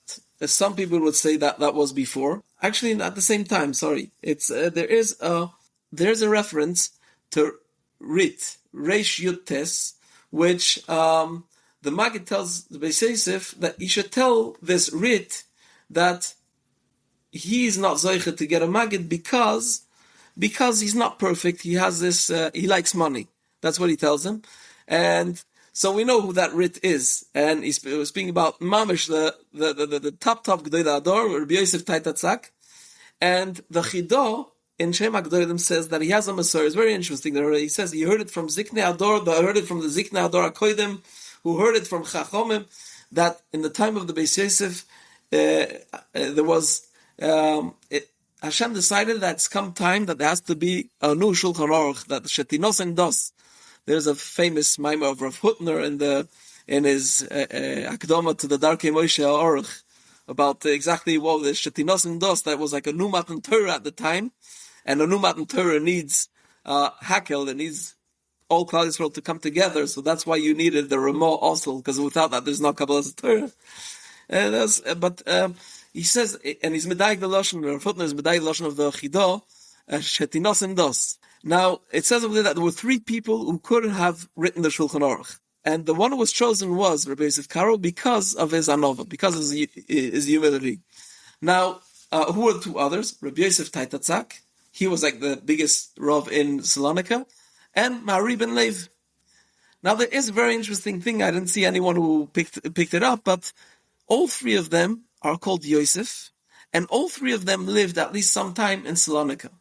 some people would say that was before. Actually, at the same time. Sorry, it's there's a reference to Rit Reish Yud Tes, which the Maggid tells the Beis Yosef that he should tell this Rit that he's not Zoiche to get a Maggid because he's not perfect. He has this, he likes money. That's what he tells him. And so we know who that Rit is. And he's speaking about Mamish, the top G'dei Ador, Rabbi Yosef Taitatzak. And the Chido in Shem HaGdolim says that he has a Masorah. It's very interesting. He says he heard it from Ziknei Ador, I heard it from the Ziknei Ador HaKoidim, who heard it from Chachomim, that in the time of the Beis Yosef, there was, Hashem decided that it's come time that there has to be a new Shulchan Aruch, that Shetinos and Dos. There's a famous Maimah of Rav Hutner in his Akdoma to the Darkei Moshé Aruch, about exactly what the Shetinos and Dos, that was like a new Matan Torah at the time, and a new Matan Torah needs Hakel, it needs all Klal Yisrael to come together, so that's why you needed the Ramah also, because without that there's no Kabbalas Torah. But he says, and he's Medayik the Lashon, Rav Hutner is Medayik the Lashon of the Chido, Shetinos and Dos. Now, it says over there that there were three people who could have written the Shulchan Aruch. And the one who was chosen was Rav Yosef Karo because of his anova, because of his humility. Now, who were the two others? Rabbi Yosef Taitatzak, he was like the biggest Rav in Salonika, and Mari ben Lev. Now, there is a very interesting thing. I didn't see anyone who picked it up, but all three of them are called Yosef, and all three of them lived at least some time in Salonika.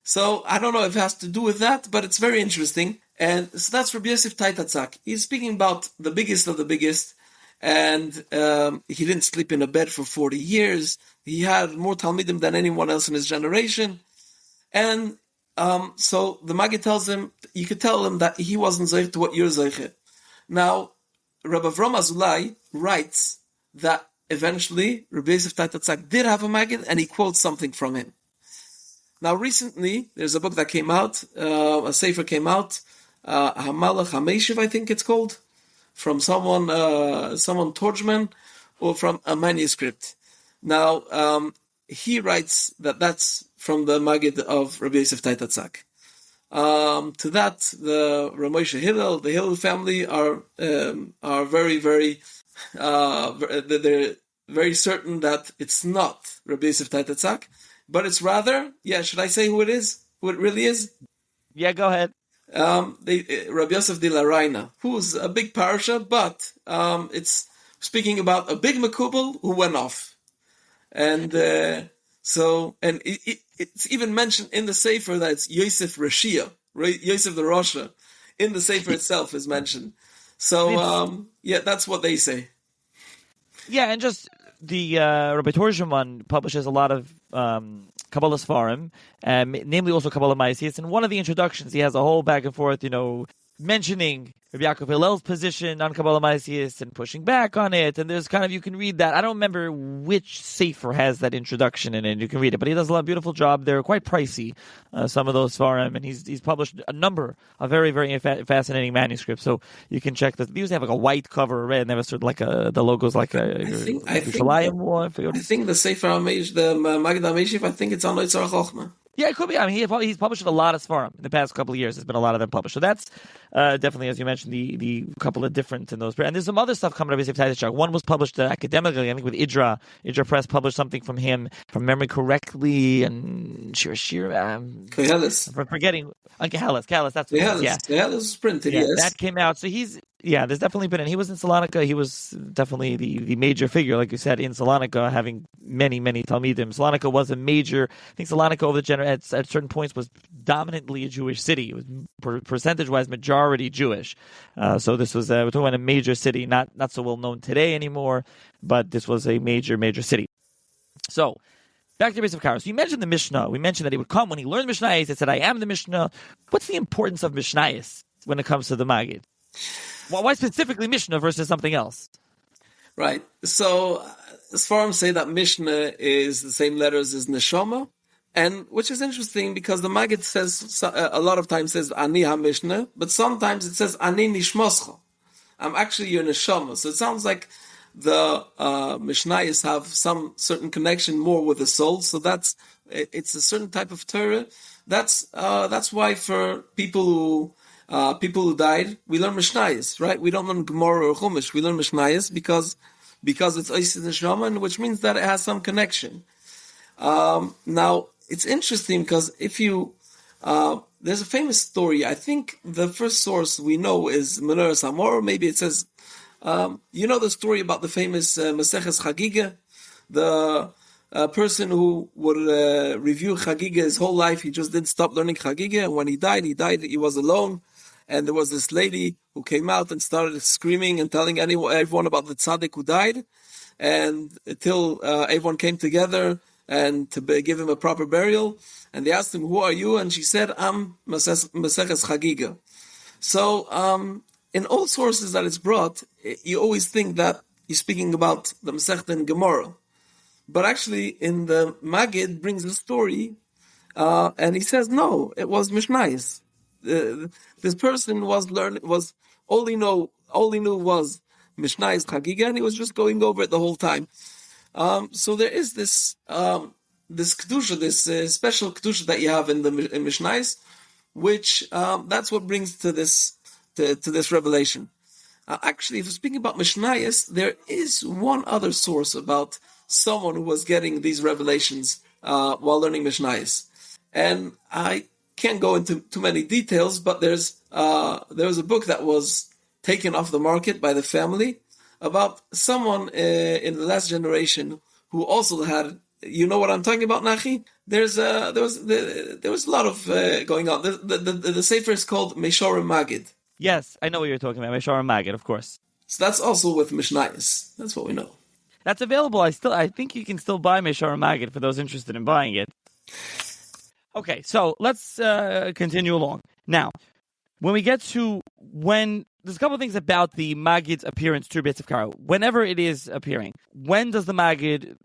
So I don't know if it has to do with that, but it's very interesting. And so that's Rabbi Yosef Taitatzak. He's speaking about the biggest of the biggest, and he didn't sleep in a bed for 40 years. He had more Talmidim than anyone else in his generation. And so the Maggid tells him, you could tell him that he wasn't zeich to what you're zeich. Now, Rabbi Avram Azulai writes that eventually Rabbi Yosef Taitatzak did have a Maggid, and he quotes something from him. Now, recently, there's a book that came out, a Sefer came out, Hamalach HaMeshiv, I think it's called, from someone Torjman, or from a manuscript. Now, he writes that that's from the Maggid of Rabbi Yosef Taitatzak. To that, the Moshé Hillel, the Hillel family are very, very, they're very certain that it's not Rabbi Yosef Taitatzak, but it's rather, should I say who it is? Who it really is? Yeah, go ahead. Rabbi Yosef de la Reina, who's a big parasha, but it's speaking about a big Mekubal who went off. And it's even mentioned in the Sefer that it's Yosef Rashia, Yosef the Rasha. In the Sefer itself is mentioned. So, that's what they say. Yeah, and just the Rabbi Torjman publishes a lot of Kabbalah Sfarim, namely also Kabbalah Ma'asiyos. And one of the introductions, he has a whole back and forth, mentioning Rabbi Yaakov Hillel's position on Kabbalah Ma'asiyos and pushing back on it. And there's you can read that. I don't remember which Sefer has that introduction in it. You can read it, but he does a beautiful job. They're quite pricey, some of those Sfarim, and he's published a number of very, very fascinating manuscripts. So you can check that. They usually have a white cover, red, and they have a sort of the logo's like a. I think the Sefer HaMaggid, the Maggid HaMeshiv, I think it's on Oitzar Chochmah. Yeah, it could be. I mean, he's published a lot of Sfarim in the past couple of years. There's been a lot of them published. So that's definitely, as you mentioned, the couple of different in those. And there's some other stuff coming up. One was published academically, I think, with Idra. Idra Press published something from him, from memory correctly, and Kehelis. I'm forgetting. Kehelis, that's what it is. Yeah. Kehelis was printed, yes. That came out. So there's definitely been, and he was in Salonika. He was definitely the major figure, like you said, in Salonika, having many, many Talmidim. Salonika was a major, I think Salonika over at certain points was dominantly a Jewish city. It was percentage-wise majority Jewish. So this was, we're talking about a major city, not so well known today anymore, but this was a major, major city. So, back to Rav Yosef Karo. So you mentioned the Mishnah. We mentioned that he would come when he learned Mishnayos. He said, I am the Mishnah. What's the importance of Mishnayos when it comes to the Maggid? Why specifically Mishnah versus something else? Right. So, Sfarim say that Mishnah is the same letters as Neshama, and which is interesting because the Maggid says a lot of times says Ani HaMishnah, but sometimes it says Ani Nishmoscha. I'm actually your Neshama. So it sounds like the Mishnayos have some certain connection more with the soul. So it's a certain type of Torah. That's why for people who died, we learn Mishnayos, right? We don't learn Gemara or Chumash. We learn Mishnayos because it's Oisid Neshama, which means that it has some connection. Now, it's interesting because if you, there's a famous story. I think the first source we know is Menorah Samor. Maybe it says, the story about the famous Maseches Chagiga, the person who would review Chagiga his whole life. He just didn't stop learning Chagiga. And when he died, he was alone. And there was this lady who came out and started screaming and telling everyone about the tzaddik who died. And until everyone came together and to give him a proper burial. And they asked him, who are you? And she said, I'm Maseches Chagiga. So, in all sources that it's brought, you always think that you're speaking about the Masechta and Gemara. But actually, in the Maggid brings a story, and he says, no, it was Mishnayos. This person all he knew was Mishnayos Chagiga, and he was just going over it the whole time. So there is this kedusha, this special kedusha that you have in Mishnayos, which that's what brings to this revelation. Actually, if we're speaking about Mishnayos, there is one other source about someone who was getting these revelations while learning Mishnayos, and I can't go into too many details, but there was a book that was taken off the market by the family about someone in the last generation who also had you know what I'm talking about, Nachi? There was a lot of going on. The Sefer is called Sefer HaMaggid. Yes, I know what you're talking about. Karo and Sefer, of course. So that's also with Mishnayos. That's what we know. That's available. I think you can still buy Karo and Sefer for those interested in buying it. Okay, so let's continue along. Now, when we get to there's a couple of things about the Maggid's appearance to Rav Yosef Karo. Whenever it is appearing, when does the Maggid,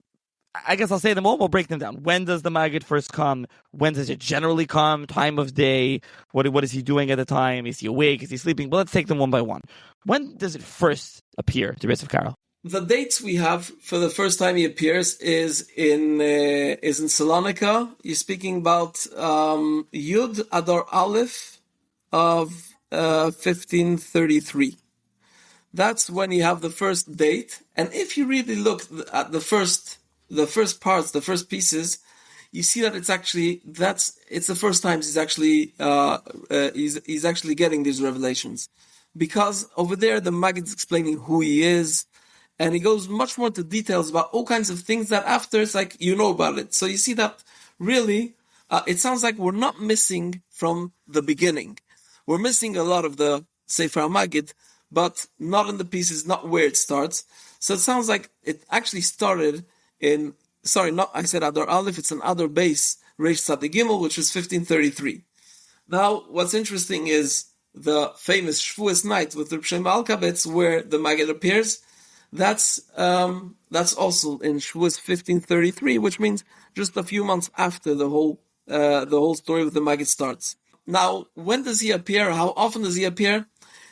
I guess I'll say them all, we'll break them down. When does the Maggid first come? When does it generally come? Time of day? What is he doing at the time? Is he awake? Is he sleeping? But let's take them one by one. When does it first appear to Rav Yosef Karo? The dates we have for the first time he appears is in Salonika. You're speaking about Yud Adar Aleph of 1533. That's when you have the first date. And if you really look at the first parts, the first pieces, you see that it's the first time he's actually he's actually getting these revelations, because over there the Maggid is explaining who he is, and he goes much more into details about all kinds of things that after it's like you know about it. So you see that really it sounds like we're not missing from the beginning. We're missing a lot of the Sefer HaMaggid, but not in the pieces, not where it starts. So it sounds like it actually started I said Adar Aleph, it's an Adar base, Reish Tzaddik Gimel, which was 1533. Now, what's interesting is the famous Shavuos night with Reb Shlomo Alkabetz, where the Maggid appears. That's also in Shavuos 1533, which means just a few months after the whole story with the Maggid starts. Now, when does he appear? How often does he appear?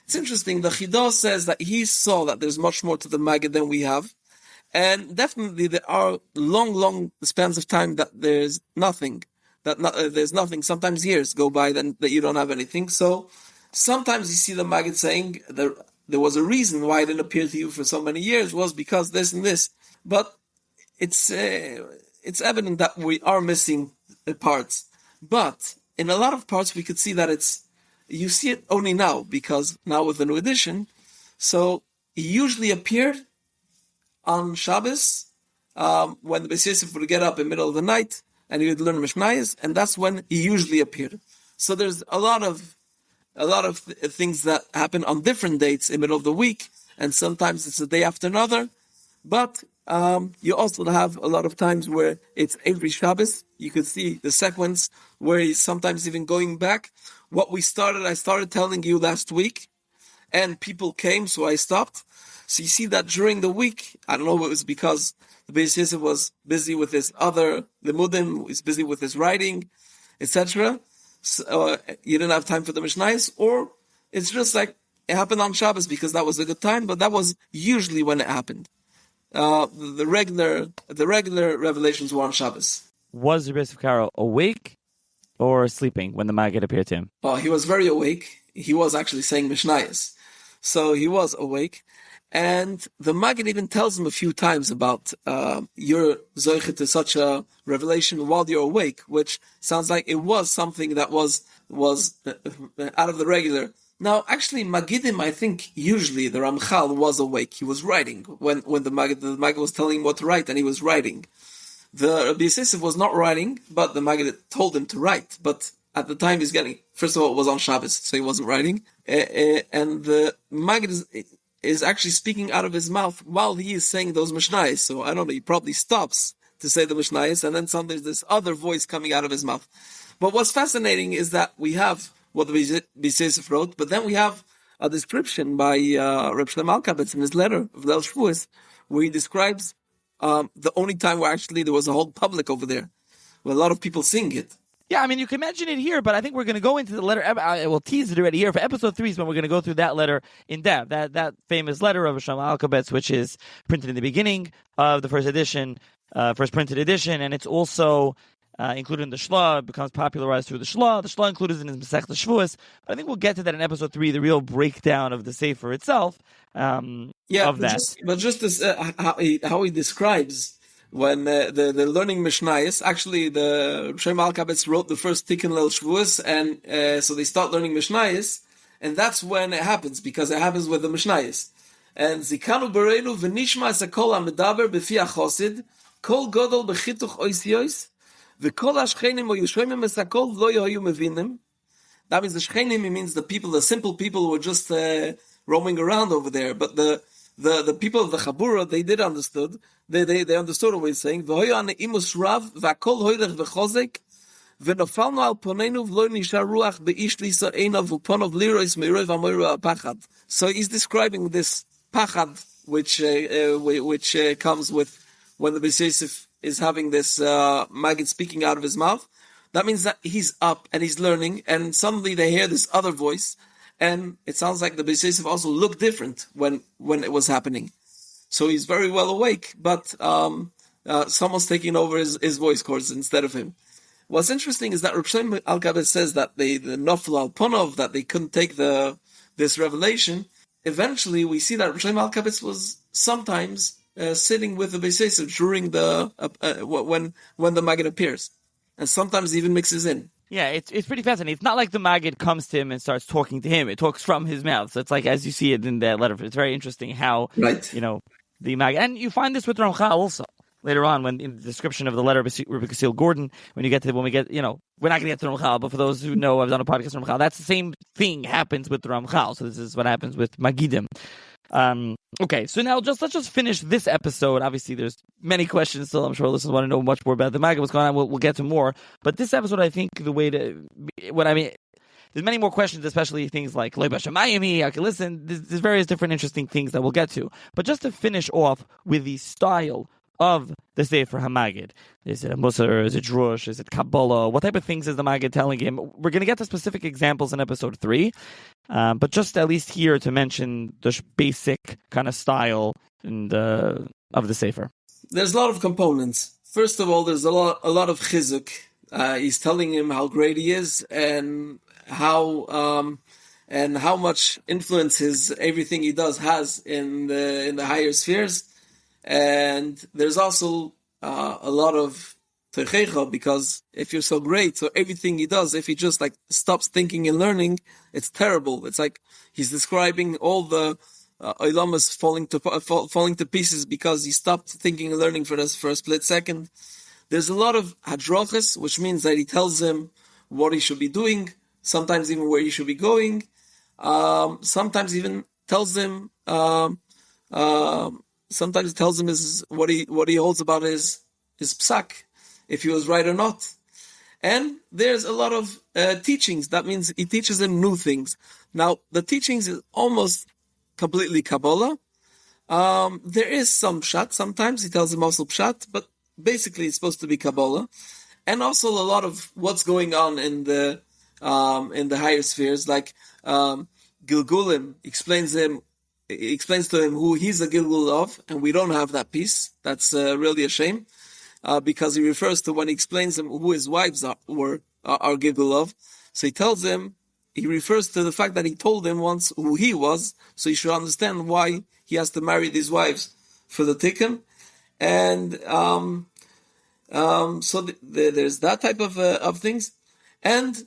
It's interesting. The Chidah says that he saw that there's much more to the Maggid than we have. And definitely there are long spans of time that there's nothing. There's nothing. Sometimes years go by that you don't have anything. So sometimes you see the Maggid saying there was a reason why it didn't appear to you for so many years, was because this and this. But it's evident that we are missing parts. But in a lot of parts we could see that you see it only now, because now with the new edition. So he usually appeared on Shabbos, when the Beis Yosef would get up in the middle of the night and he would learn Mishnayos, and that's when he usually appeared. So there's a lot of things that happen on different dates in the middle of the week, and sometimes it's a day after another. But you also have a lot of times where it's every Shabbos. You could see the sequence where he's sometimes even going back. What I started telling you last week, and people came, so I stopped. So you see that during the week, I don't know if it was because the Beis Yosef was busy with his other limudim, was busy with his writing, etc. So you didn't have time for the Mishnayos, or it's just like it happened on Shabbos because that was a good time, but that was usually when it happened. The regular revelations were on Shabbos. Was Rav Yosef Karo awake or sleeping when the Maggid appeared to him? Oh, he was very awake. He was actually saying Mishnayos. So he was awake. And the Maggid even tells him a few times about you're zoichet to such a revelation while you're awake, which sounds like it was something that was out of the regular. Now, actually, Maggidim, I think usually the Ramchal was awake. He was writing when the Maggid was telling him what to write, and he was writing. The Rabbi Yosef was not writing, but the Maggid told him to write. But at the time first of all, it was on Shabbos, so he wasn't writing. And the Maggid is actually speaking out of his mouth while he is saying those Mishnayos. So I don't know, he probably stops to say the Mishnayos, and then suddenly there's this other voice coming out of his mouth. But what's fascinating is that we have what the Beis Yosef wrote, but then we have a description by Reb Shlomo Alkabetz in his letter of the Shavuos, where he describes the only time where actually there was a whole public over there, where a lot of people sing it. Yeah, I mean, you can mention it here, but I think we're going to go into the letter. I will tease it already here. For episode 3 is when we're going to go through that letter in depth. That famous letter of Shlomo Alkabetz, which is printed in the beginning of the first printed edition, and it's also included in the Shla. It becomes popularized through the Shla. The Shla included in his Masechta Shavuos. But I think we'll get to that in episode 3, the real breakdown of the Sefer itself. But just this, how he describes when the learning Mishnayos, actually the Shlomo Alkabetz wrote the first Tikkun Leil Shavuos, and so they start learning Mishnayos, and that's when it happens, because it happens with the Mishnayos. And Zikanu Bereinu V'nishma Esakol HaMedaber B'fi HaChosid Kol Godol Bechituch Oisios, V'Kol Ashchenim O Yushoimim Esakol Lo Yoyu Mevinim. That means the Shchenim means the people, the simple people who were just roaming around over there. But the people of the Chabura, they did understood. They understood what he's saying. V'hoyo ane imus rav v'akol hoylech v'chozek v'nofalnu al ponenu v'lo nishar ruach be'ish lisa einav v'ponov lirois meiroi v'amoiro apachad. So he's describing this pachad, which comes with when the Beis Yosef is having this Maggid speaking out of his mouth. That means that he's up and he's learning, and suddenly they hear this other voice, and it sounds like the Beis Yosef also looked different when it was happening. So he's very well awake, but someone's taking over his voice cords instead of him. What's interesting is that Rav Shlomo Alkabetz says that the Nofel al Ponov, that they couldn't take this revelation. Eventually, we see that Rav Shlomo Alkabetz was sometimes sitting with the Beis Yosef during when the Maggid appears. And sometimes even mixes in. Yeah, it's pretty fascinating. It's not like the Maggid comes to him and starts talking to him. It talks from his mouth. So it's like, as you see it in that letter, it's very interesting how, the Maggid. And you find this with Ramchal also. Later on, when in the description of the letter of Rabbi Kasil Gordon, when we get, we're not going to get to Ramchal, but for those who know, I've done a podcast on Ramchal, that's the same thing happens with Ramchal. So this is what happens with Magidim. Okay, so now let's just finish this episode. Obviously, there's many questions still. I'm sure listeners want to know much more about the Maggid, what's going on. We'll get to more. But this episode, I think there's many more questions, especially things like Loi Bashamayim. I can listen. There's various different interesting things that we'll get to. But just to finish off with the style of the Sefer HaMaggid. Is it a Musar? Is it Drush? Is it Kabbalah? What type of things is the Maggid telling him? We're going to get to specific examples in episode 3, but just at least here to mention the basic kind of style of the Sefer. There's a lot of components. First of all, there's a lot of chizuk. He's telling him how great he is and how much influence everything he does has in the higher spheres. And there's also a lot of techecha, because if you're so great, so everything he does, if he just stops thinking and learning, it's terrible. It's like he's describing all the Olamas falling to pieces because he stopped thinking and learning for a split second. There's a lot of hadrochas, which means that he tells him what he should be doing, sometimes even where he should be going. Sometimes even tells him. Sometimes tells him what he holds about his psak, if he was right or not. And there's a lot of teachings. That means he teaches him new things. Now, the teachings is almost completely Kabbalah. There is some pshat. Sometimes he tells him also pshat, but basically it's supposed to be Kabbalah. And also a lot of what's going on in the higher spheres, like Gilgulim explains to him who he's a Gilgul of, and we don't have that piece. That's really a shame, because he refers to when he explains him who his wives are Gilgul of. So he refers to the fact that he told him once who he was, so he should understand why he has to marry these wives for the tikkun. And so there's that type of things. And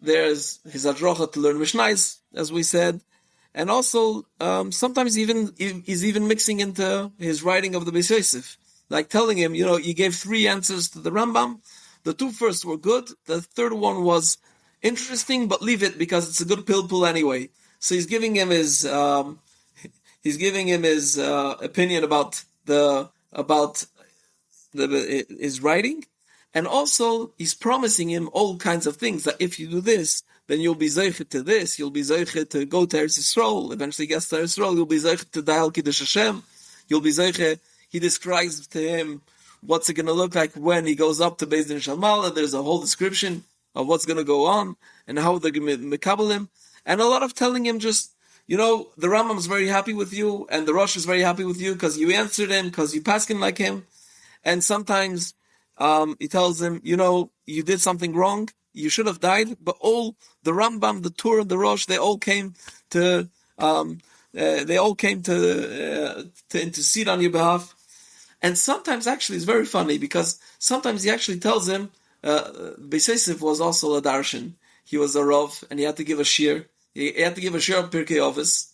there's his adrocha to learn Mishnais, as we said. And also, sometimes he's even mixing into his writing of the Beis Yosef, like telling him, you gave 3 answers to the Rambam. The 2 first were good. The third one was interesting, but leave it because it's a good pilpul anyway. So he's giving him his opinion about his writing, and also he's promising him all kinds of things, that if you do this, then you'll be zeiche to this, you'll be zeiche to go to Eretz Yisrael, eventually gets to Eretz Yisrael, you'll be zeiche to Da'al Kiddush Hashem, you'll be zeiche, he describes to him what's it going to look like when he goes up to Beis Din Shalmala. There's a whole description of what's going to go on, and how they're going to mekabel him, and a lot of telling him just, the Rambam's very happy with you, and the Rosh is very happy with you, because you answered him, because you paskin like him, and sometimes he tells him, you did something wrong, you should have died, but all the Rambam, the Tur, and the Rosh, they all came to intercede on your behalf. And sometimes, actually, it's very funny, because sometimes he actually tells him, Beis Yosef was also a darshan. He was a Rav, and he had to give a shir. He had to give a shir of Pirkei Avos.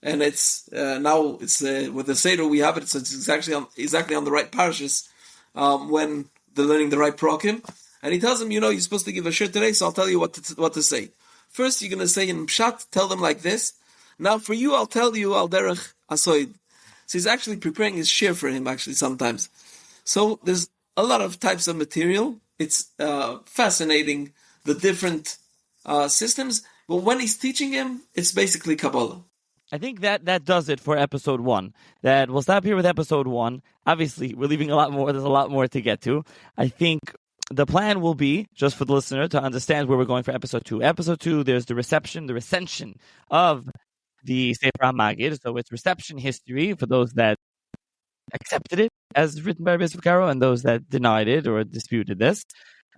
and it's now it's with the Seder we have it, so it's exactly on the right parashas when they're learning the right prokim. And he tells them, you're supposed to give a shir today, so I'll tell you what to say. First, you're going to say in Pshat, tell them like this. Now, for you, I'll tell you al derech asoid. So he's actually preparing his shir for him, actually, sometimes. So there's a lot of types of material. It's fascinating, the different systems. But when he's teaching him, it's basically Kabbalah. I think that does it for episode 1. That we'll stop here with episode 1. Obviously, we're leaving a lot more. There's a lot more to get to. I think the plan will be, just for the listener to understand where we're going for episode 2. Episode 2, there's the recension of the Sefer HaMaggid. So it's reception history for those that accepted it as written by Rav Yosef Karo and those that denied it or disputed this.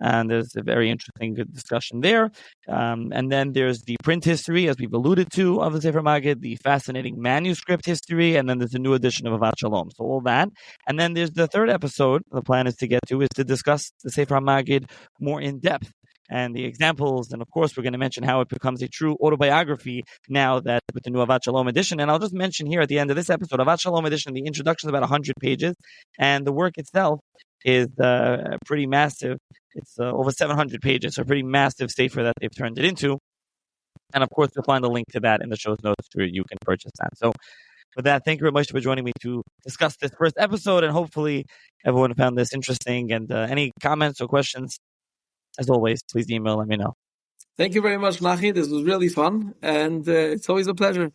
And there's a very interesting discussion there. And then there's the print history, as we've alluded to, of the Sefer HaMaggid, the fascinating manuscript history, and then there's a new edition of Avat Shalom. So all that. And then there's the third episode, the plan is to discuss the Sefer HaMaggid more in depth and the examples. And of course, we're going to mention how it becomes a true autobiography now that with the new Avat Shalom edition. And I'll just mention here at the end of this episode, Avat Shalom edition, the introduction is about 100 pages, and the work itself is pretty massive. It's over 700 pages, so a pretty massive sefer that they've turned it into. And of course, you'll find a link to that in the show's notes where you can purchase that. So with that, thank you very much for joining me to discuss this first episode, and hopefully everyone found this interesting. And any comments or questions, as always, please email, let me know. Thank you very much, Nachi. This was really fun, and it's always a pleasure.